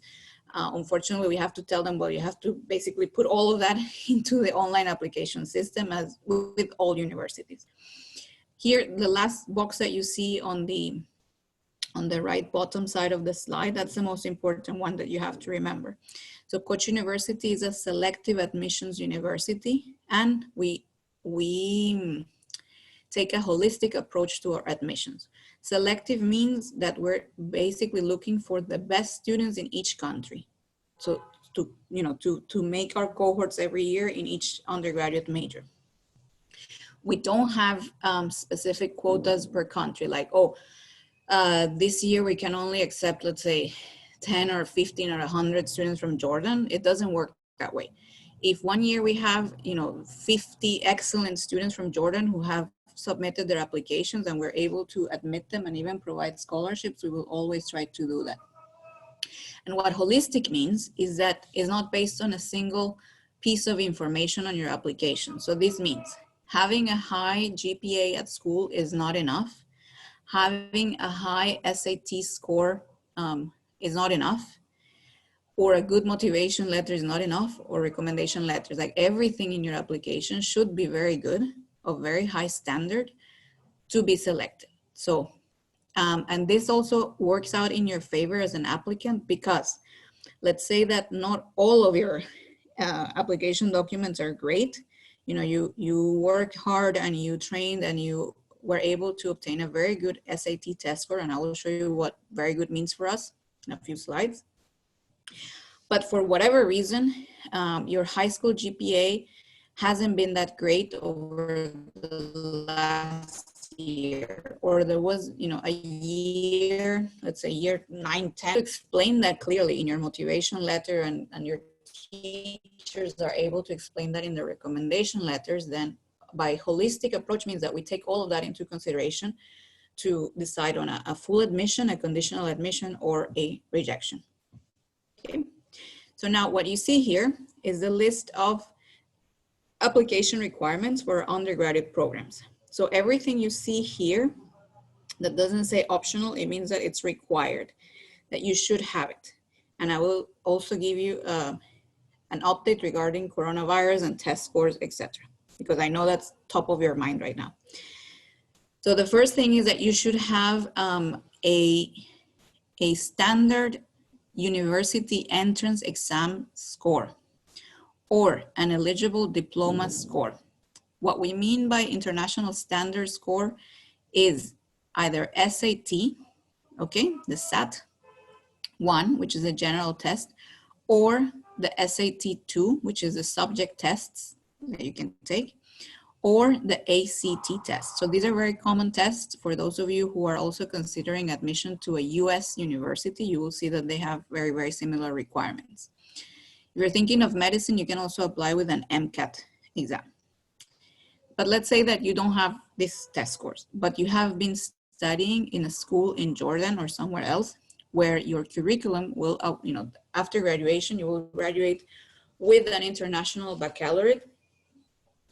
Unfortunately, we have to tell them, well, you have to basically put all of that into the online application system, as with all universities. Here, the last box that you see on the right bottom side of the slide, that's the most important one that you have to remember. So Koç University is a selective admissions university, and we take a holistic approach to our admissions. Selective means that we're basically looking for the best students in each country. So to make our cohorts every year in each undergraduate major. We don't have specific quotas per country, like, this year we can only accept, let's say, 10 or 15 or 100 students from Jordan. It doesn't work that way. If one year we have, 50 excellent students from Jordan who have submitted their applications and we're able to admit them and even provide scholarships, we will always try to do that. And what holistic means is that it's not based on a single piece of information on your application. So this means having a high GPA at school is not enough. Having a high SAT score is not enough, or a good motivation letter is not enough, or recommendation letters. Like everything in your application should be very good, of very high standard to be selected. So, and this also works out in your favor as an applicant, because let's say that not all of your application documents are great. You know, you worked hard and you trained and you were able to obtain a very good SAT test score, and I will show you what very good means for us in a few slides. But for whatever reason, your high school GPA hasn't been that great over the last year, or there was, you know, a year, let's say year 9, 10, to explain that clearly in your motivation letter, and your teachers are able to explain that in the recommendation letters, then by holistic approach means that we take all of that into consideration to decide on a full admission, a conditional admission, or a rejection. Okay. So now what you see here is the list of application requirements for undergraduate programs. So everything you see here that doesn't say optional, it means that it's required, that you should have it. And I will also give you an update regarding coronavirus and test scores, etc., because I know that's top of your mind right now. So the first thing is that you should have a standard university entrance exam score or an eligible diploma score. What we mean by international standard score is either SAT, okay, the SAT 1, which is a general test, or the SAT 2, which is the subject tests that you can take, or the ACT test. So these are very common tests for those of you who are also considering admission to a US university. You will see that they have very, very similar requirements. If you're thinking of medicine, you can also apply with an MCAT exam. But let's say that you don't have this test scores, but you have been studying in a school in Jordan or somewhere else where your curriculum will, you know, after graduation, you will graduate with an international baccalaureate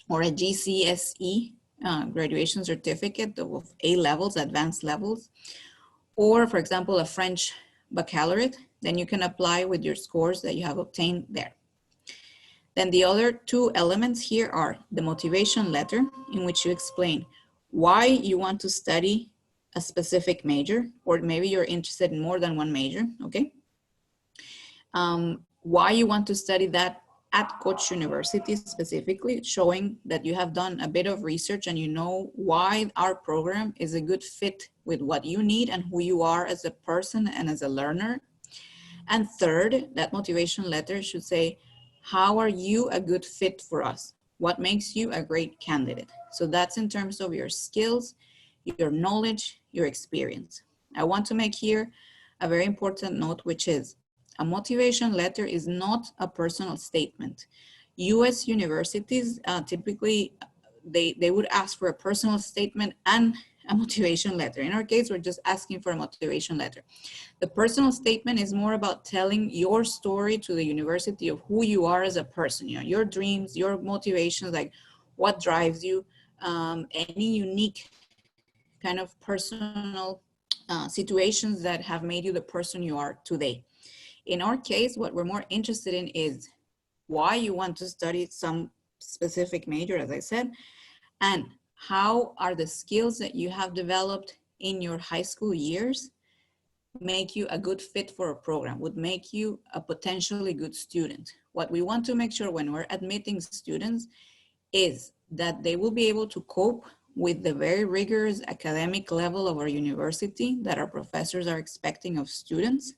or a GCSE graduation certificate of A levels, advanced levels, or for example, a French baccalaureate, then you can apply with your scores that you have obtained there. Then the other two elements here are the motivation letter, in which you explain why you want to study a specific major, or maybe you're interested in more than one major, okay? Why you want to study that at Koç University specifically, showing that you have done a bit of research and you know why our program is a good fit with what you need and who you are as a person and as a learner. And third, that motivation letter should say, how are you a good fit for us? What makes you a great candidate? So that's in terms of your skills, your knowledge, your experience. I want to make here a very important note, which is a motivation letter is not a personal statement. US universities typically, they would ask for a personal statement and a motivation letter. In our case, we're just asking for a motivation letter. The personal statement is more about telling your story to the university of who you are as a person, you know, your dreams, your motivations, like what drives you, any unique kind of personal situations that have made you the person you are today. In our case, what we're more interested in is why you want to study some specific major, as I said, and how are the skills that you have developed in your high school years make you a good fit for a program, would make you a potentially good student. What we want to make sure when we're admitting students is that they will be able to cope with the very rigorous academic level of our university that our professors are expecting of students.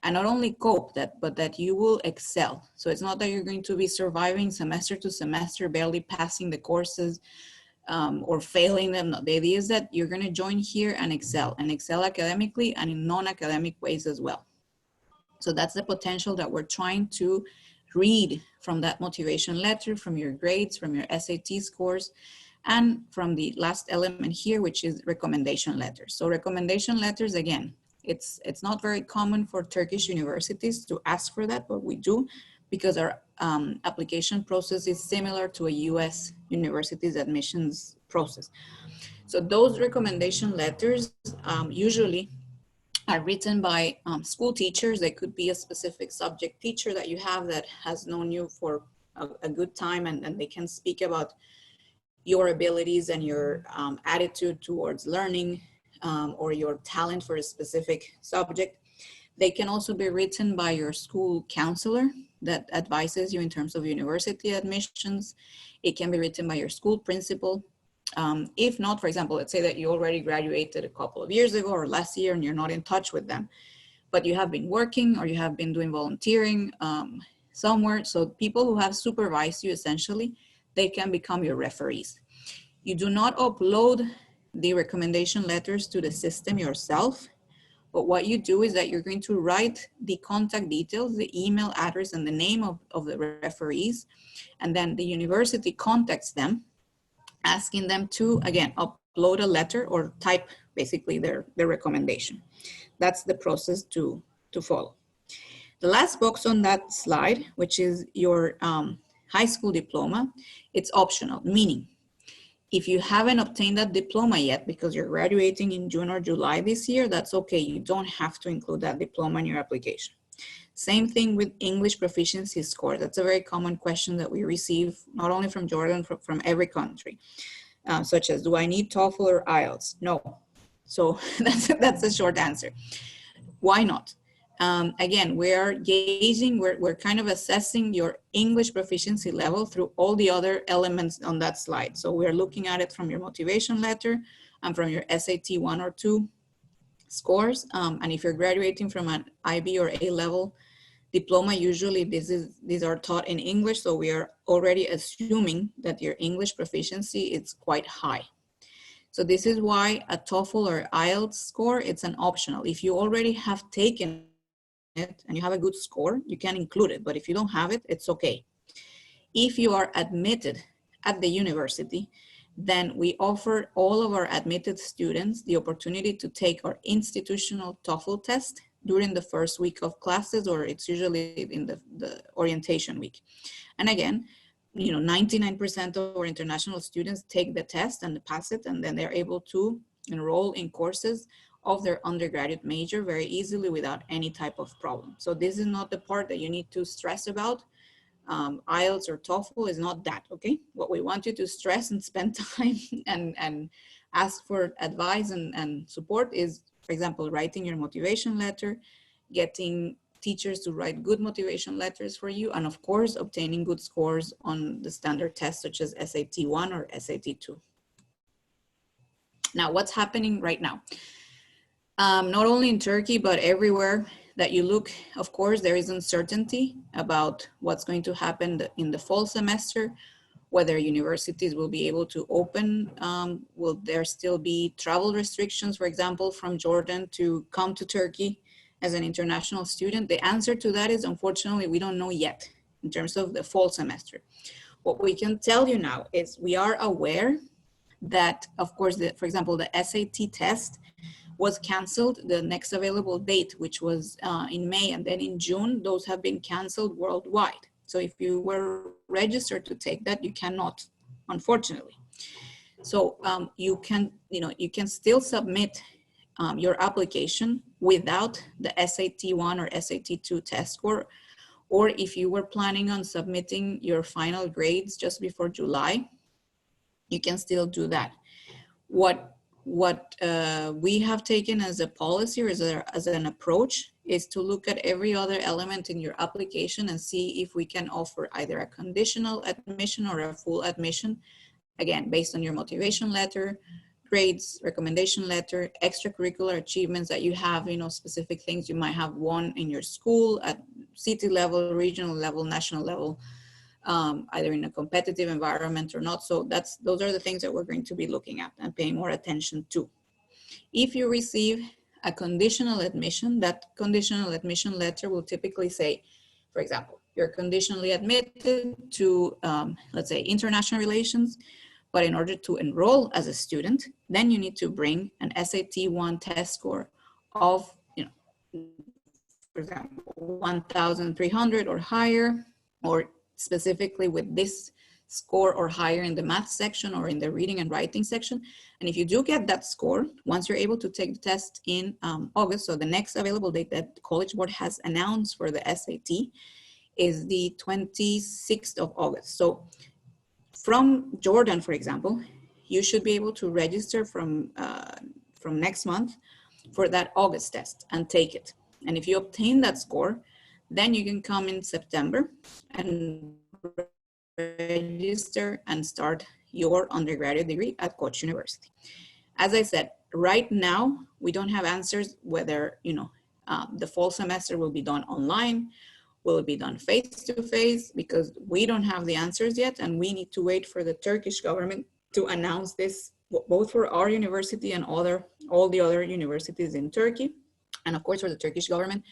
And not only cope that, but that you will excel. So it's not that you're going to be surviving semester to semester, barely passing the courses or failing them. No, the idea is that you're going to join here and excel academically and in non-academic ways as well. So that's the potential that we're trying to read from that motivation letter, from your grades, from your SAT scores, And from the last element here, which is recommendation letters. So recommendation letters, again, it's not very common for Turkish universities to ask for that, but we do because our application process is similar to a US university's admissions process. So those recommendation letters usually are written by school teachers. They could be a specific subject teacher that you have that has known you for a good time, and they can speak about your abilities and your attitude towards learning or your talent for a specific subject. They can also be written by your school counselor that advises you in terms of university admissions. It can be written by your school principal. If not, for example, let's say that you already graduated a couple of years ago or last year and you're not in touch with them, but you have been working or you have been doing volunteering somewhere. So people who have supervised you, essentially, they can become your referees. You do not upload the recommendation letters to the system yourself, but what you do is that you're going to write the contact details, the email address and the name of the referees, and then the university contacts them, asking them to, again, upload a letter or type basically their recommendation. That's the process to follow. The last box on that slide, which is your high school diploma, it's optional, meaning if you haven't obtained that diploma yet because you're graduating in June or July this year, that's okay. You don't have to include that diploma in your application. Same thing with English proficiency score. That's a very common question that we receive, not only from Jordan, from every country, such as, do I need TOEFL or IELTS? No. So that's a short answer. Why not? Again, we're gauging, we're kind of assessing your English proficiency level through all the other elements on that slide. So we're looking at it from your motivation letter and from your SAT 1 or 2 scores. And if you're graduating from an IB or A level diploma, usually these are taught in English. So we are already assuming that your English proficiency is quite high. So this is why a TOEFL or IELTS score, it's an optional. If you already have taken it and you have a good score, you can include it, but if you don't have it, it's okay. If you are admitted at the university, then we offer all of our admitted students the opportunity to take our institutional TOEFL test during the first week of classes, or it's usually in the orientation week. And again, 99% of our international students take the test and pass it, and then they're able to enroll in courses of their undergraduate major very easily without any type of problem. So this is not the part that you need to stress about. IELTS or TOEFL is not that, okay? What we want you to stress and spend time and ask for advice and support is, for example, writing your motivation letter, getting teachers to write good motivation letters for you, and of course, obtaining good scores on the standard tests such as SAT 1 or SAT 2. Now, what's happening right now? Not only in Turkey, but everywhere that you look, of course, there is uncertainty about what's going to happen in the fall semester, whether universities will be able to open, will there still be travel restrictions, for example, from Jordan to come to Turkey as an international student? The answer to that is, unfortunately, we don't know yet in terms of the fall semester. What we can tell you now is we are aware that, of course, for example, the SAT test was canceled, the next available date, which was in May, and then in June, those have been canceled worldwide. So if you were registered to take that, you cannot, unfortunately. So you can still submit your application without the SAT 1 or SAT 2 test score, or if you were planning on submitting your final grades just before July, you can still do that. What we have taken as a policy or as an approach is to look at every other element in your application and see if we can offer either a conditional admission or a full admission, again, based on your motivation letter, grades, recommendation letter, extracurricular achievements that you have, specific things you might have won in your school at city level, regional level, national level, either in a competitive environment or not. So those are the things that we're going to be looking at and paying more attention to. If you receive a conditional admission, that conditional admission letter will typically say, for example, you're conditionally admitted to, let's say, international relations, But in order to enroll as a student, then you need to bring an SAT-1 test score of, for example, 1,300 or higher, or specifically with this score or higher in the math section or in the reading and writing section. And if you do get that score, once you're able to take the test in August, so the next available date that the College Board has announced for the SAT is the 26th of August. So from Jordan, for example, you should be able to register from next month for that August test and take it. And if you obtain that score, then you can come in September and register and start your undergraduate degree at Koç University. As I said, right now, we don't have answers whether, the fall semester will be done online, will it be done face-to-face, because we don't have the answers yet, and we need to wait for the Turkish government to announce this, both for our university and all the other universities in Turkey, and of course for the Turkish government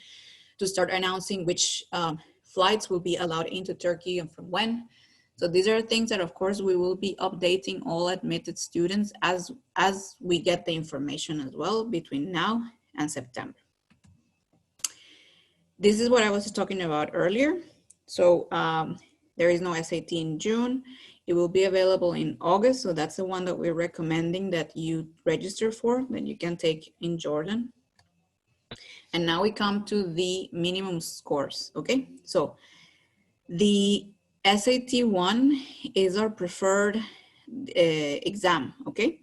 to start announcing which flights will be allowed into Turkey and from when. So these are things that, of course, we will be updating all admitted students as we get the information as well between now and September. This is what I was talking about earlier. So there is no SAT in June. It will be available in August. So that's the one that we're recommending that you register for, that you can take in Jordan. And now we come to the minimum scores, okay? So the SAT-1 is our preferred exam, okay?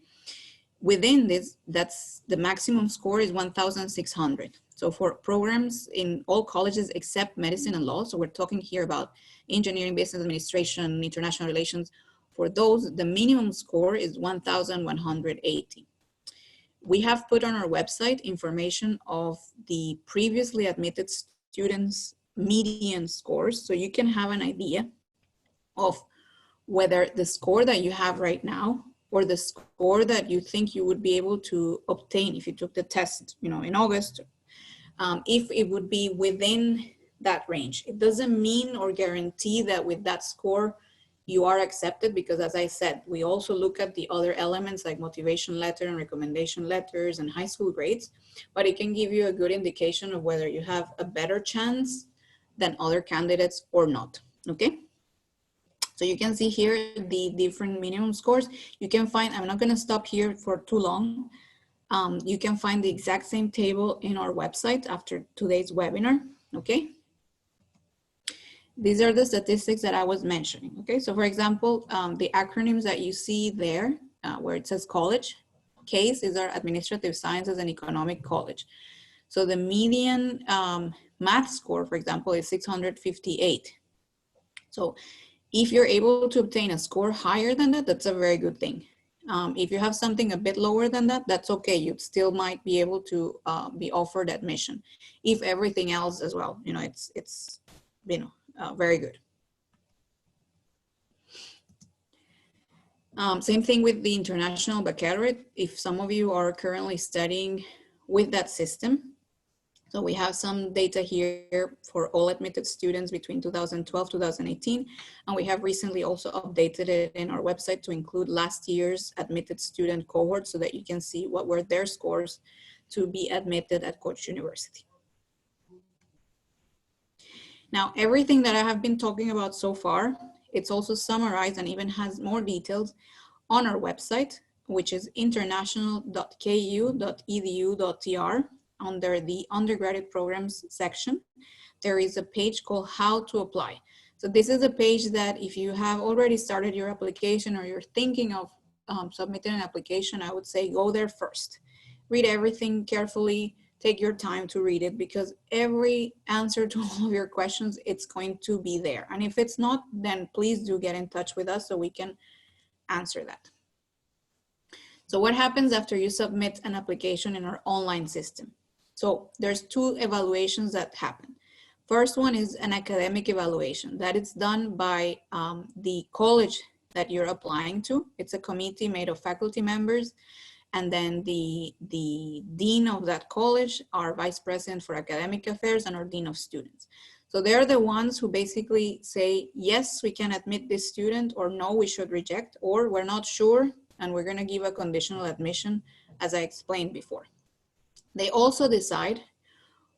Within this, that's the maximum score is 1,600. So for programs in all colleges except medicine and law, so we're talking here about engineering, business administration, international relations, for those, the minimum score is 1,180. We have put on our website information of the previously admitted students' median scores, so you can have an idea of whether the score that you have right now or the score that you think you would be able to obtain if you took the test, in August, if it would be within that range. It doesn't mean or guarantee that with that score you are accepted, because as I said, we also look at the other elements like motivation letter and recommendation letters and high school grades, but it can give you a good indication of whether you have a better chance than other candidates or not, okay? So you can see here the different minimum scores. You can find, I'm not gonna stop here for too long. You can find the exact same table in our website after today's webinar, okay? These are the statistics that I was mentioning, okay? So for example, the acronyms that you see there, where it says college, CASE is our Administrative Sciences and Economic College. So the median math score, for example, is 658. So if you're able to obtain a score higher than that, that's a very good thing. If you have something a bit lower than that, that's okay. You still might be able to be offered admission. If everything else as well, it's very good. Same thing with the International Baccalaureate. If some of you are currently studying with that system, so we have some data here for all admitted students between 2012, 2018, and we have recently also updated it in our website to include last year's admitted student cohort so that you can see what were their scores to be admitted at Koç University. Now, everything that I have been talking about so far, it's also summarized and even has more details on our website, which is international.ku.edu.tr. Under the undergraduate programs section, there is a page called How to Apply. So this is a page that if you have already started your application or you're thinking of submitting an application, I would say go there first. Read everything carefully, take your time to read it, because every answer to all of your questions, it's going to be there. And if it's not, then please do get in touch with us so we can answer that. So what happens after you submit an application in our online system? So there's two evaluations that happen. First one is an academic evaluation that is done by the college that you're applying to. It's a committee made of faculty members, and then the dean of that college, our vice president for academic affairs, and our dean of students. So they're the ones who basically say, yes, we can admit this student, or no, we should reject, or we're not sure, and we're gonna give a conditional admission, as I explained before. They also decide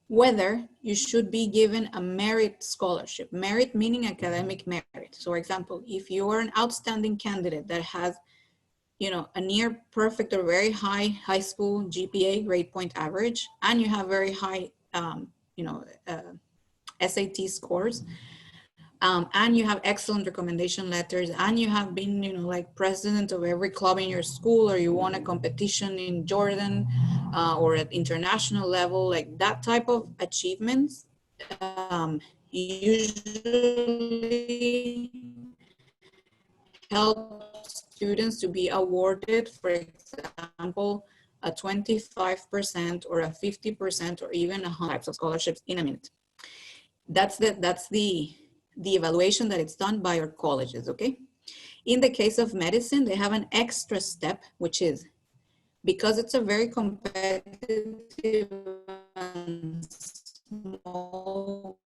whether you should be given a merit scholarship. Merit meaning academic merit. So for example, if you are an outstanding candidate that has, you know, a near perfect or very high school GPA, grade point average, and you have very high, SAT scores, and you have excellent recommendation letters, and you have been, you know, like president of every club in your school, or you won a competition in Jordan, or at international level, like that type of achievements, usually help students to be awarded, for example, a 25% or a 50% or even 100 types of scholarships in a minute. That's the evaluation that it's done by our colleges, okay? In the case of medicine, they have an extra step, which is, because it's a very competitive and small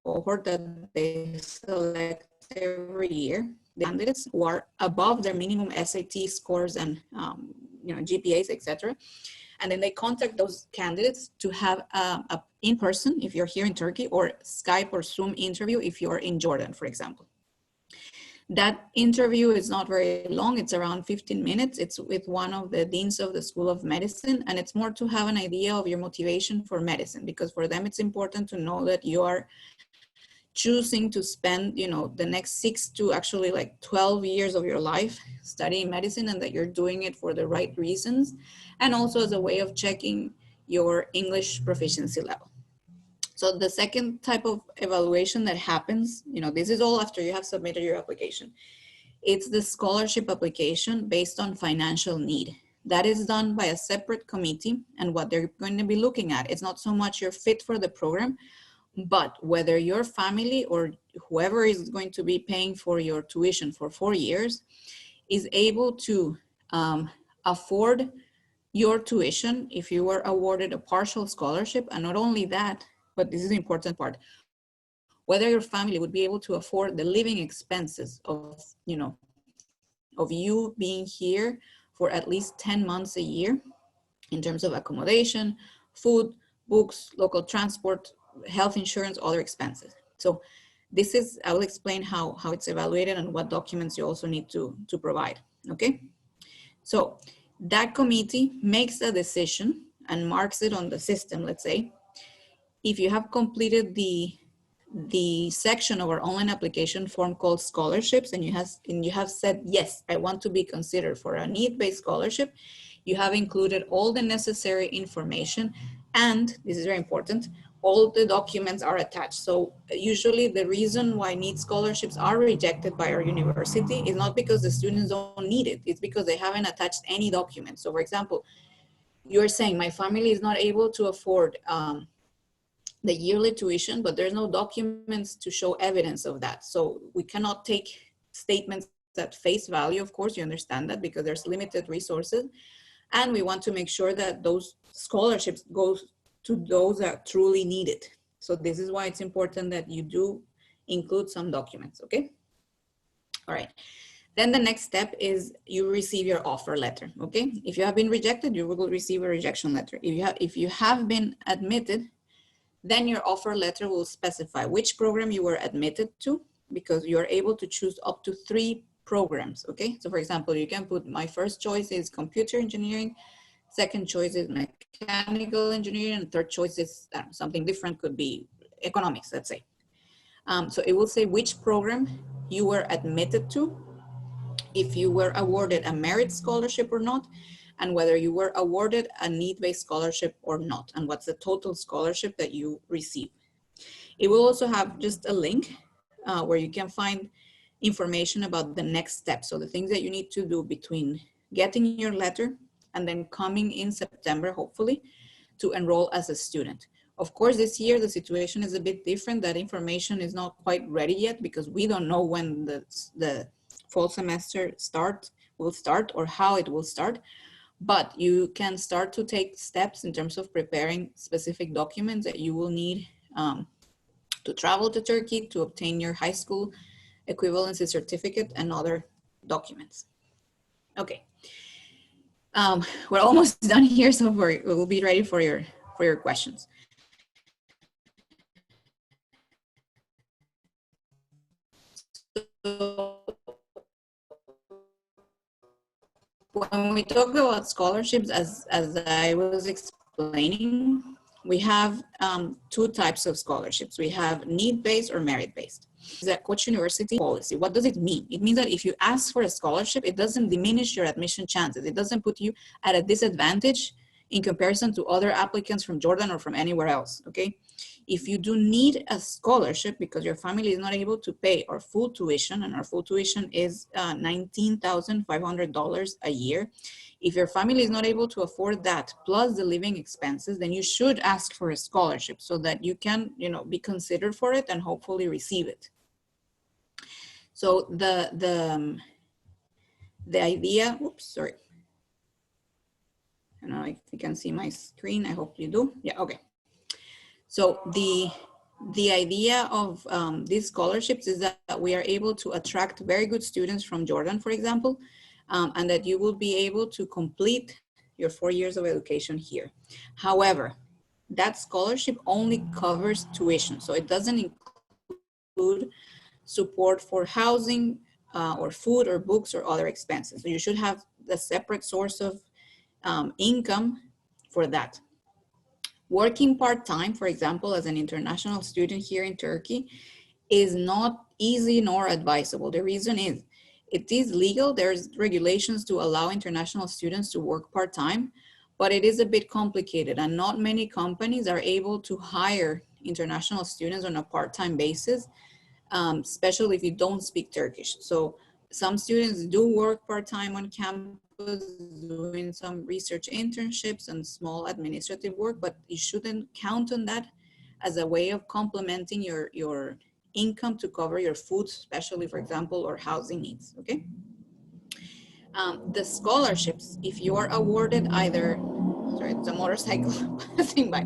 cohort that they select every year, the candidates who are above their minimum SAT scores and GPAs, etc. And then they contact those candidates to have a in-person, if you're here in Turkey, or Skype or Zoom interview if you're in Jordan, for example. That interview is not very long, it's around 15 minutes. It's with one of the deans of the School of Medicine, and it's more to have an idea of your motivation for medicine, because for them it's important to know that you are choosing to spend, you know, the next 6 to actually like 12 years of your life studying medicine, and that you're doing it for the right reasons, and also as a way of checking your English proficiency level. So the second type of evaluation that happens, you know, this is all after you have submitted your application. It's the scholarship application based on financial need. That is done by a separate committee, and what they're going to be looking at, it's not so much you're fit for the program, but whether your family or whoever is going to be paying for your tuition for 4 years is able to afford your tuition if you were awarded a partial scholarship. And not only that, but this is the important part, whether your family would be able to afford the living expenses of, you know, of you being here for at least 10 months a year in terms of accommodation, food, books, local transport, health insurance, other expenses. So this is, I will explain how it's evaluated and what documents you also need to provide, okay? So that committee makes a decision and marks it on the system, let's say. If you have completed the section of our online application form called scholarships, and you have said, yes, I want to be considered for a need-based scholarship, you have included all the necessary information, and this is very important, all the documents are attached. So usually the reason why need scholarships are rejected by our university is not because the students don't need it, it's because they haven't attached any documents. So for example, you're saying my family is not able to afford the yearly tuition, but there's no documents to show evidence of that. So we cannot take statements at face value, of course, you understand that, because there's limited resources. And we want to make sure that those scholarships go to those that truly need it. So this is why it's important that you do include some documents, okay? All right. Then the next step is you receive your offer letter, okay? If you have been rejected, you will receive a rejection letter. If you have been admitted, then your offer letter will specify which program you were admitted to, because you are able to choose up to 3 programs, okay? So for example, you can put, my first choice is computer engineering, second choice is mechanical engineering, and third choice is something different, could be economics, let's say. So it will say which program you were admitted to, if you were awarded a merit scholarship or not, and whether you were awarded a need-based scholarship or not, and what's the total scholarship that you receive. It will also have just a link where you can find information about the next steps. So the things that you need to do between getting your letter and then coming in September, hopefully, to enroll as a student. Of course, this year, the situation is a bit different. That information is not quite ready yet because we don't know when the fall semester will start or how it will start. But you can start to take steps in terms of preparing specific documents that you will need to to travel to Turkey to obtain your high school equivalency certificate and other documents. Okay, we're almost done here, so we'll be ready for your questions. So, when we talk about scholarships, as I was explaining, we have two types of scholarships. We have need-based or merit-based. It's a Koç University policy. What does it mean? It means that if you ask for a scholarship, it doesn't diminish your admission chances. It doesn't put you at a disadvantage in comparison to other applicants from Jordan or from anywhere else, okay? If you do need a scholarship because your family is not able to pay our full tuition, and our full tuition is $19,500 a year. If your family is not able to afford that plus the living expenses, then you should ask for a scholarship so that you can, be considered for it and hopefully receive it. So the idea, oops, sorry. I don't know if you can see my screen. I hope you do. Yeah, okay. So the idea of these scholarships is that we are able to attract very good students from Jordan, for example, and that you will be able to complete your 4 years of education here. However, that scholarship only covers tuition, so it doesn't include support for housing or food or books or other expenses. So you should have a separate source of income for that. Working part-time, for example, as an international student here in Turkey, is not easy nor advisable. The reason is, it is legal. There's regulations to allow international students to work part-time, but it is a bit complicated, and not many companies are able to hire international students on a part-time basis, especially if you don't speak Turkish. So some students do work part-time on campus, doing some research internships and small administrative work, but you shouldn't count on that as a way of complementing your income to cover your food, especially, for example, or housing needs, okay? The scholarships, if you are awarded either, sorry, it's a motorcycle passing by.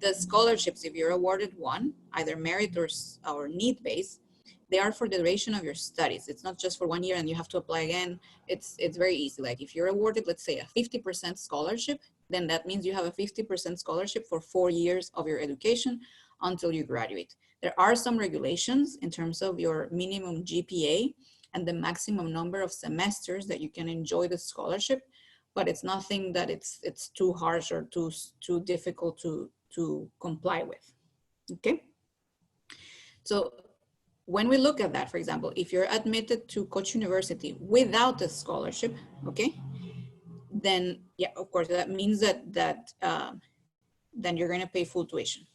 The scholarships, if you're awarded one, either merit or need-based, they are for the duration of your studies. It's not just for 1 year and you have to apply again. It's very easy. Like if you're awarded, let's say, a 50% scholarship, then that means you have a 50% scholarship for 4 years of your education until you graduate. There are some regulations in terms of your minimum GPA and the maximum number of semesters that you can enjoy the scholarship, but it's nothing that it's too harsh or too difficult to comply with, okay? So when we look at that, for example, if you're admitted to Koç University without a scholarship, okay, then yeah, of course, that means that then you're going to pay full tuition.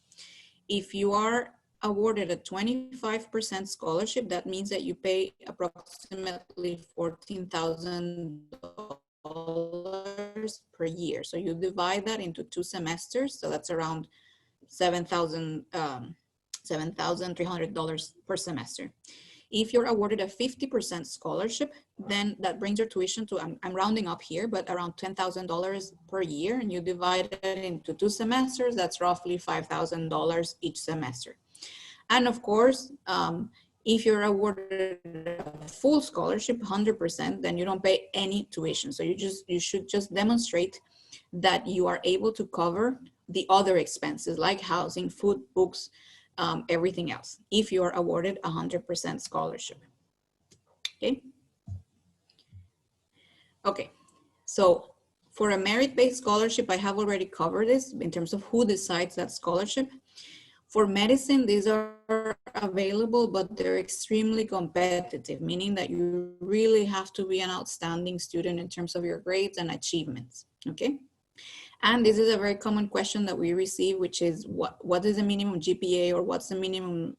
If you are awarded a 25% scholarship, that means that you pay approximately $14,000 per year. So you divide that into 2 semesters, so that's around $7,300 per semester. If you're awarded a 50% scholarship, then that brings your tuition to, I'm rounding up here, but around $10,000 per year, and you divide it into 2 semesters, that's roughly $5,000 each semester. And of course, if you're awarded a full scholarship, 100%, then you don't pay any tuition. So you should just demonstrate that you are able to cover the other expenses like housing, food, books, everything else, if you are awarded 100% scholarship. Okay, so for a merit-based scholarship, I have already covered this in terms of who decides that scholarship. For medicine, these are available, but they're extremely competitive, meaning that you really have to be an outstanding student in terms of your grades and achievements, okay? And this is a very common question that we receive, which is what is the minimum GPA, or what's the minimum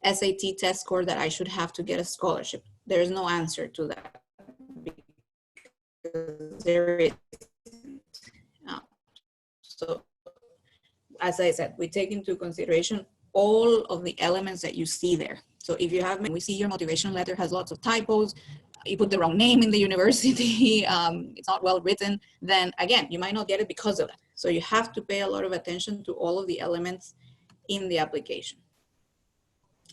SAT test score that I should have to get a scholarship? There is no answer to that, because there is. So as I said, we take into consideration all of the elements that you see there. So if you have, we see your motivation letter has lots of typos, you put the wrong name in the university, it's not well written, then again, you might not get it because of that. So you have to pay a lot of attention to all of the elements in the application,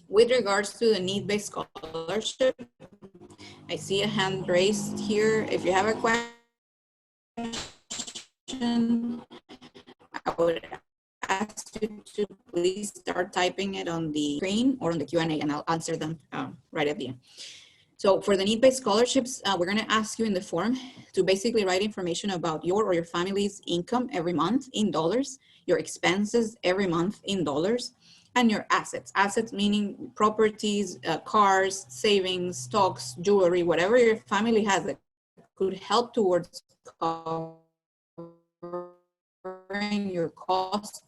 With regards to the need-based scholarship, I see a hand raised here. If you have a question, I would ask you to please start typing it on the screen or on the Q&A, and I'll answer them right at the end. So for the need-based scholarships, we're going to ask you in the form to basically write information about your or your family's income every month in dollars, your expenses every month in dollars, and your assets. Assets meaning properties, cars, savings, stocks, jewelry, whatever your family has that could help towards covering your costs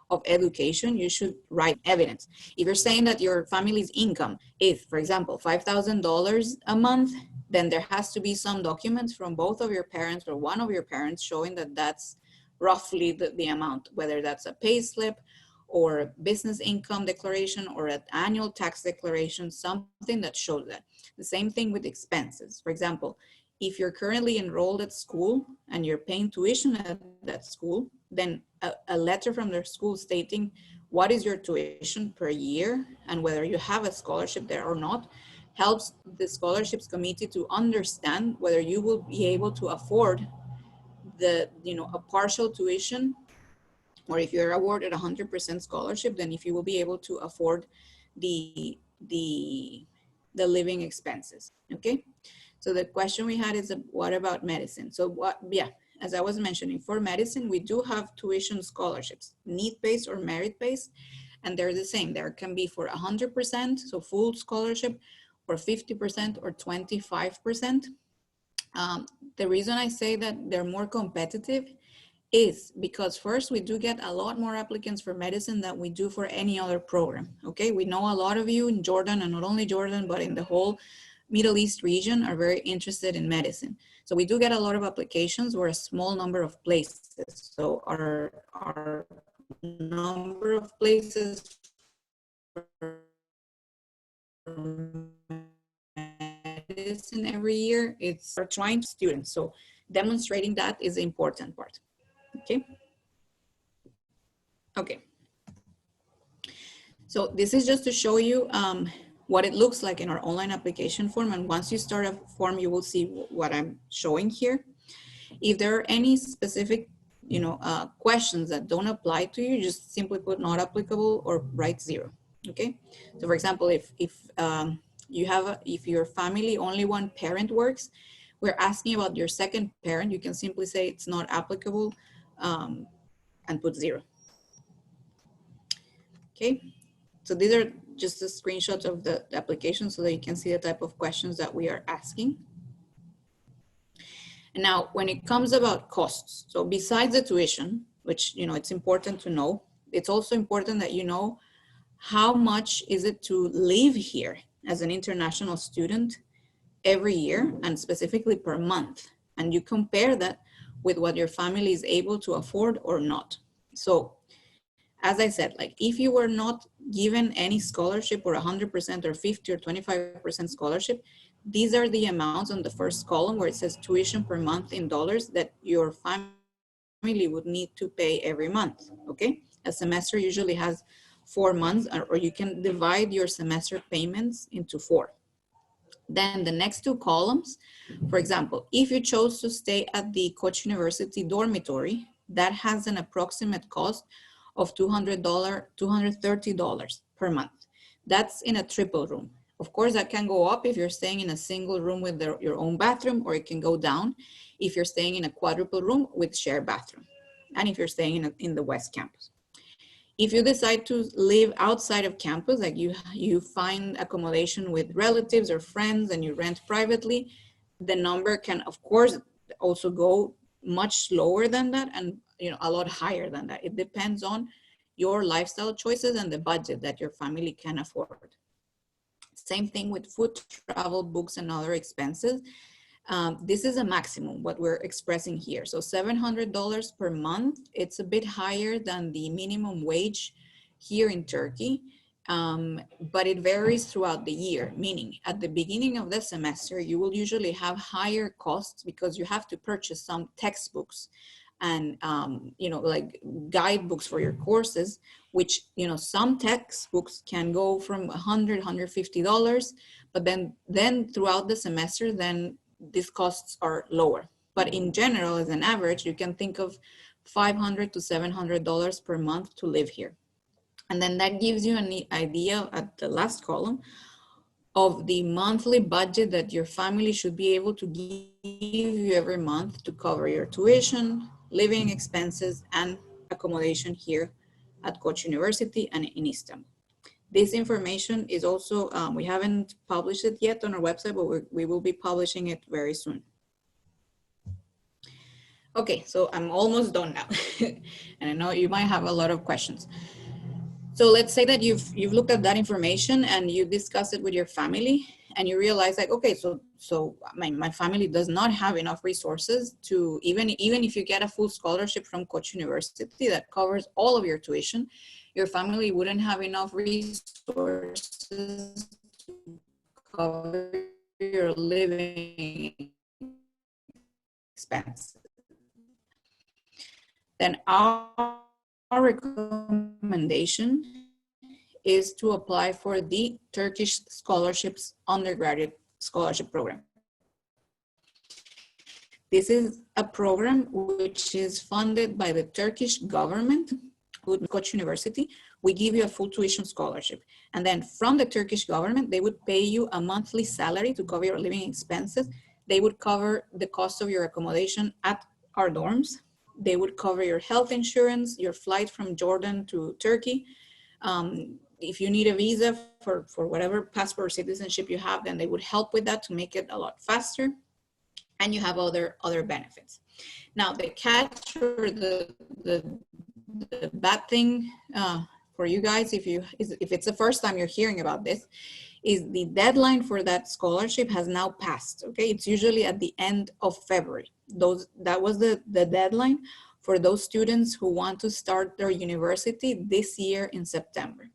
of education. You should write evidence. If you're saying that your family's income is, for example, $5,000 a month, then there has to be some documents from both of your parents or one of your parents showing that that's roughly the amount, whether that's a pay slip or a business income declaration or an annual tax declaration, something that shows that. The same thing with expenses. For example, if you're currently enrolled at school and you're paying tuition at that school, then a letter from their school stating what is your tuition per year and whether you have a scholarship there or not helps the scholarships committee to understand whether you will be able to afford a partial tuition, or if you're awarded 100% scholarship, then if you will be able to afford the living expenses. Okay. So the question we had is, what about medicine? So as I was mentioning, for medicine, we do have tuition scholarships, need-based or merit-based, and they're the same. There can be for 100%, so full scholarship, or 50% or 25%. The reason I say that they're more competitive is because first, we do get a lot more applicants for medicine than we do for any other program. Okay, we know a lot of you in Jordan, and not only Jordan, but in the whole Middle East region are very interested in medicine. So we do get a lot of applications. We're a small number of places. So our number of places for medicine every year, it's our trying students. So demonstrating that is the important part. Okay. Okay. So this is just to show you what it looks like in our online application form. And once you start a form, you will see what I'm showing here. If there are any specific, questions that don't apply to you, just simply put not applicable or write 0. Okay. So for example, if your family only one parent works, we're asking about your second parent, you can simply say it's not applicable and put 0. Okay. So these are just the screenshots of the application so that you can see the type of questions that we are asking. And now when it comes about costs, so besides the tuition, which, it's important to know, it's also important that you know how much is it to live here as an international student every year and specifically per month. And you compare that with what your family is able to afford or not. So as I said, like if you were not given any scholarship or 100% or 50 or 25% scholarship, these are the amounts on the first column where it says tuition per month in dollars that your family would need to pay every month, okay? A semester usually has 4 months, or you can divide your semester payments into 4. Then the next 2 columns, for example, if you chose to stay at the Koç University dormitory, that has an approximate cost of $230 per month. That's in a triple room. Of course, that can go up if you're staying in a single room with your own bathroom, or it can go down if you're staying in a quadruple room with shared bathroom, and if you're staying in the West Campus. If you decide to live outside of campus, like you find accommodation with relatives or friends and you rent privately, the number can, of course, also go much lower than that and a lot higher than that. It depends on your lifestyle choices and the budget that your family can afford. Same thing with food, travel, books, and other expenses. This is a maximum, what we're expressing here. So $700 per month, it's a bit higher than the minimum wage here in Turkey, but it varies throughout the year, meaning at the beginning of the semester, you will usually have higher costs because you have to purchase some textbooks and like guidebooks for your courses, which some textbooks can go from $100–$150, but then throughout the semester, then these costs are lower. But in general, as an average, you can think of $500 to $700 per month to live here. And then that gives you an idea at the last column of the monthly budget that your family should be able to give you every month to cover your tuition, living expenses, and accommodation here at Koç University and in Istanbul. This information is also, we haven't published it yet on our website, but we will be publishing it very soon. Okay, so I'm almost done now. And I know you might have a lot of questions. So let's say that you've looked at that information and you discuss it with your family and you realize like, okay, so my family does not have enough resources to, even if you get a full scholarship from Koç University that covers all of your tuition, your family wouldn't have enough resources to cover your living expenses. Then our recommendation is to apply for the Turkish Scholarships Undergraduate Scholarship Program. This is a program which is funded by the Turkish government, with Koç University. We give you a full tuition scholarship. And then from the Turkish government, they would pay you a monthly salary to cover your living expenses. They would cover the cost of your accommodation at our dorms. They would cover your health insurance, your flight from Jordan to Turkey. If you need a visa for whatever passport or citizenship you have, then they would help with that to make it a lot faster. And you have other benefits. Now, the catch or the bad thing for you guys, if it's the first time you're hearing about this, is the deadline for that scholarship has now passed. Okay, it's usually at the end of February. That was the deadline for those students who want to start their university this year in September.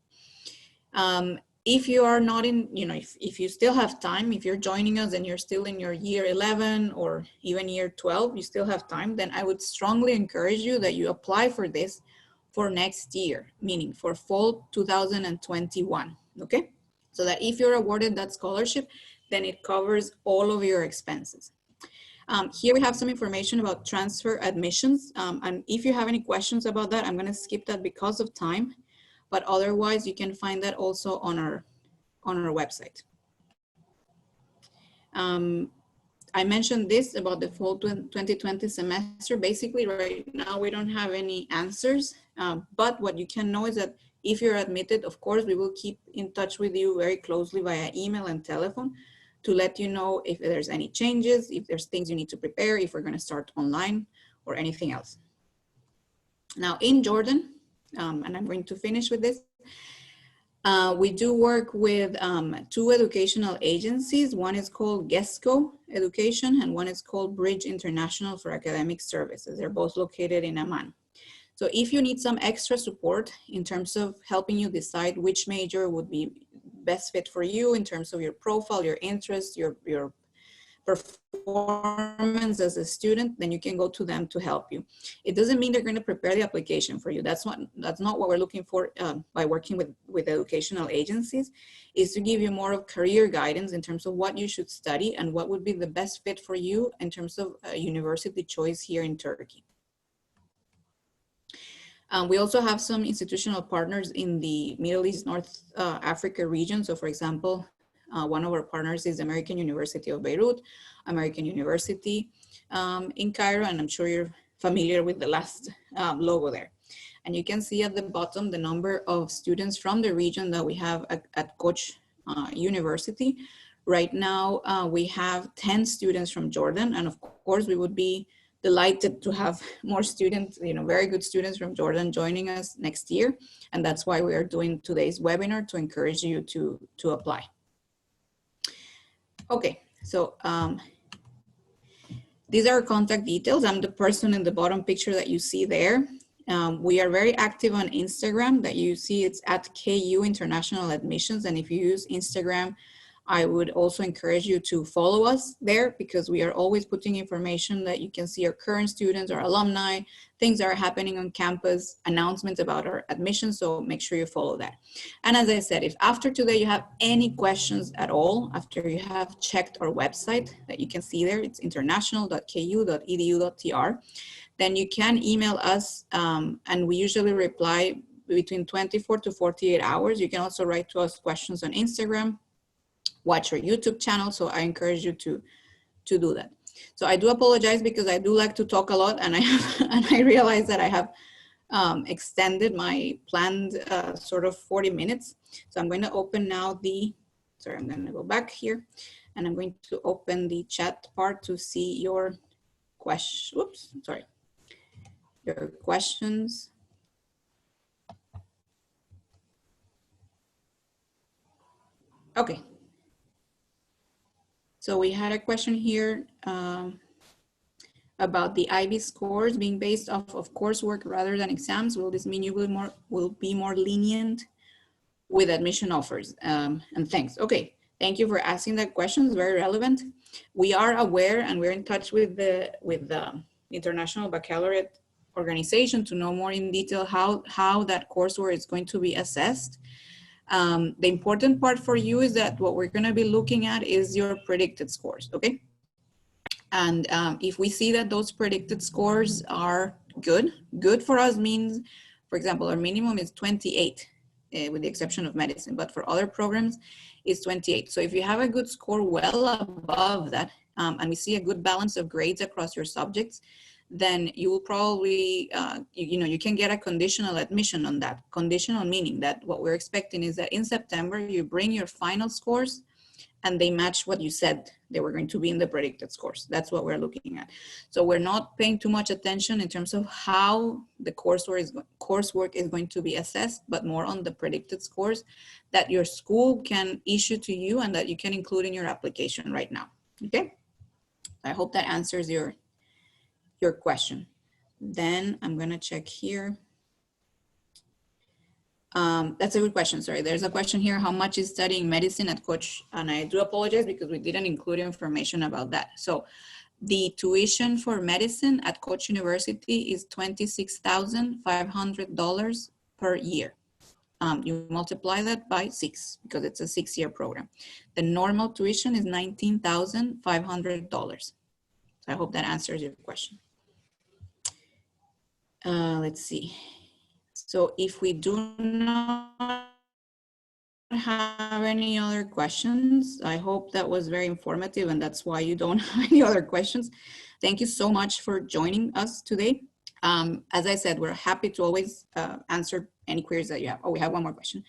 If you are not in, if you still have time, if you're joining us and you're still in your year 11 or even year 12, you still have time, then I would strongly encourage you that you apply for this for next year, meaning for fall 2021, okay? So that if you're awarded that scholarship, then it covers all of your expenses. Here we have some information about transfer admissions. And if you have any questions about that, I'm gonna skip that because of time, but otherwise you can find that also on our website. I mentioned this about the fall 2020 semester. Basically right now we don't have any answers, but what you can know is that if you're admitted, of course, we will keep in touch with you very closely via email and telephone to let you know if there's any changes, if there's things you need to prepare, if we're going to start online or anything else. Now in Jordan, and I'm going to finish with this, we do work with two educational agencies. One is called GESCO Education and one is called Bridge International for Academic Services. They're both located in Amman. So if you need some extra support in terms of helping you decide which major would be best fit for you in terms of your profile, your interests, your performance as a student, then you can go to them to help you. It doesn't mean they're going to prepare the application for you. That's not what we're looking for by working with educational agencies, is to give you more of career guidance in terms of what you should study and what would be the best fit for you in terms of university choice here in Turkey. We also have some institutional partners in the Middle East, North Africa region. So for example, one of our partners is American University of Beirut, American University in Cairo, and I'm sure you're familiar with the last logo there. And you can see at the bottom the number of students from the region that we have at Koç University. Right now, we have 10 students from Jordan, and of course, we would be delighted to have more students, very good students from Jordan joining us next year. And that's why we are doing today's webinar to encourage you to apply. Okay, so these are our contact details. I'm the person in the bottom picture that you see there. We are very active on Instagram that you see, it's at KU International Admissions. And if you use Instagram I would also encourage you to follow us there because we are always putting information that you can see our current students, our alumni, things that are happening on campus, announcements about our admissions, so make sure you follow that. And as I said, if after today you have any questions at all, after you have checked our website that you can see there, it's international.ku.edu.tr, then you can email us and we usually reply between 24 to 48 hours. You can also write to us questions on Instagram, watch our YouTube channel. So I encourage you to do that. So I do apologize because I do like to talk a lot and I realize that I have extended my planned sort of 40 minutes. So I'm going to open now I'm going to go back here and I'm going to open the chat part to see your your questions. Okay. So we had a question here about the IB scores being based off of coursework rather than exams. Will this mean you will be more lenient with admission offers? And thanks. Okay, thank you for asking that question. It's very relevant. We are aware and we're in touch with the International Baccalaureate Organization to know more in detail how that coursework is going to be assessed. The important part for you is that what we're going to be looking at is your predicted scores, okay? And if we see that those predicted scores are good for us means, for example, our minimum is 28 with the exception of medicine, but for other programs it's 28. So if you have a good score well above that and we see a good balance of grades across your subjects, then you will probably, you can get a conditional admission on that. Conditional meaning that what we're expecting is that in September, you bring your final scores and they match what you said they were going to be in the predicted scores. That's what we're looking at. So we're not paying too much attention in terms of how the coursework is going to be assessed, but more on the predicted scores that your school can issue to you and that you can include in your application right now, okay? I hope that answers your question. Then I'm gonna check here. That's a good question, sorry. There's a question here, how much is studying medicine at Koç? And I do apologize because we didn't include information about that. So the tuition for medicine at Koç University is $26,500 per year. You multiply that by 6 because it's a 6-year program. The normal tuition is $19,500. So I hope that answers your question. Let's see. So if we do not have any other questions, I hope that was very informative and that's why you don't have any other questions. Thank you so much for joining us today. As I said, we're happy to always answer any queries that you have. Oh, we have one more question.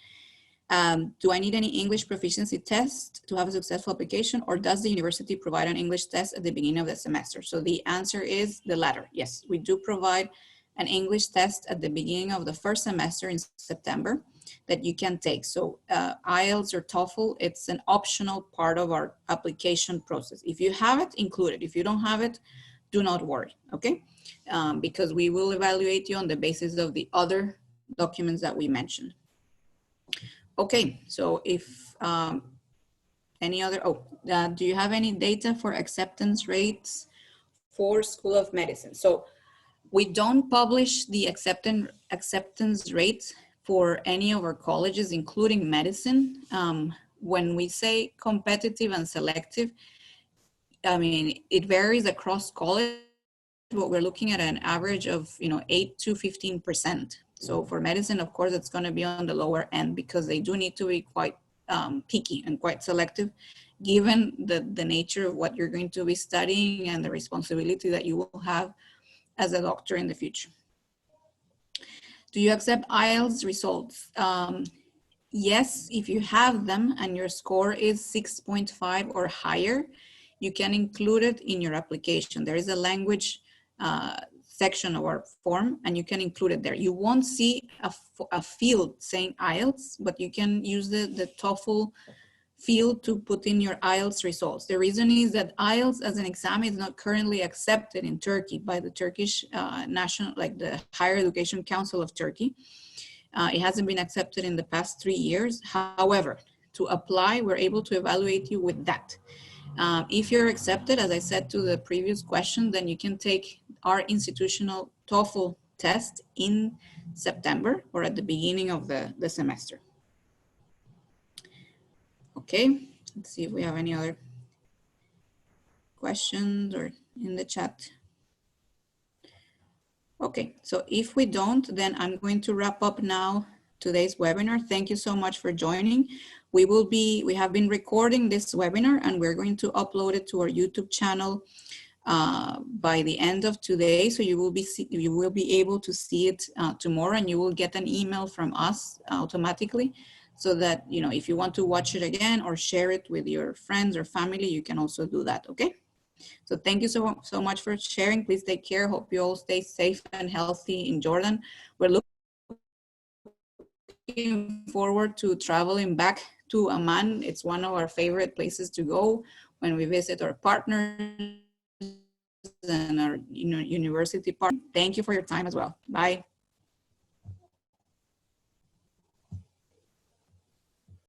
Do I need any English proficiency test to have a successful application, or does the university provide an English test at the beginning of the semester? So the answer is the latter. Yes, we do provide an English test at the beginning of the first semester in September that you can take. So IELTS or TOEFL, it's an optional part of our application process. If you have it, include it. If you don't have it, do not worry, okay? Because we will evaluate you on the basis of the other documents that we mentioned. Okay, so if any other, do you have any data for acceptance rates for School of Medicine? So we don't publish the acceptance rates for any of our colleges, including medicine. When we say competitive and selective, I mean, it varies across college, but we're looking at an average of 8 to 15%. So for medicine, of course, it's going to be on the lower end because they do need to be quite picky and quite selective, given the nature of what you're going to be studying and the responsibility that you will have as a doctor in the future. Do you accept IELTS results? Yes, if you have them and your score is 6.5 or higher, you can include it in your application. There is a language section of our form and you can include it there. You won't see a field saying IELTS, but you can use the TOEFL field to put in your IELTS results. The reason is that IELTS as an exam is not currently accepted in Turkey by the Turkish the Higher Education Council of Turkey. It hasn't been accepted in the past 3 years. However, to apply, we're able to evaluate you with that. If you're accepted, as I said to the previous question, then you can take our institutional TOEFL test in September or at the beginning of the semester. Okay, let's see if we have any other questions or in the chat. Okay, so if we don't, then I'm going to wrap up now today's webinar. Thank you so much for joining. We have been recording this webinar and we're going to upload it to our YouTube channel by the end of today. So you will be able to see it tomorrow, and you will get an email from us automatically, so that, you know, if you want to watch it again or share it with your friends or family, you can also do that, okay? So thank you so much for sharing. Please take care. Hope you all stay safe and healthy in Jordan. We're looking forward to traveling back to Amman. It's one of our favorite places to go when we visit our partners and our university partners. Thank you for your time as well. Bye.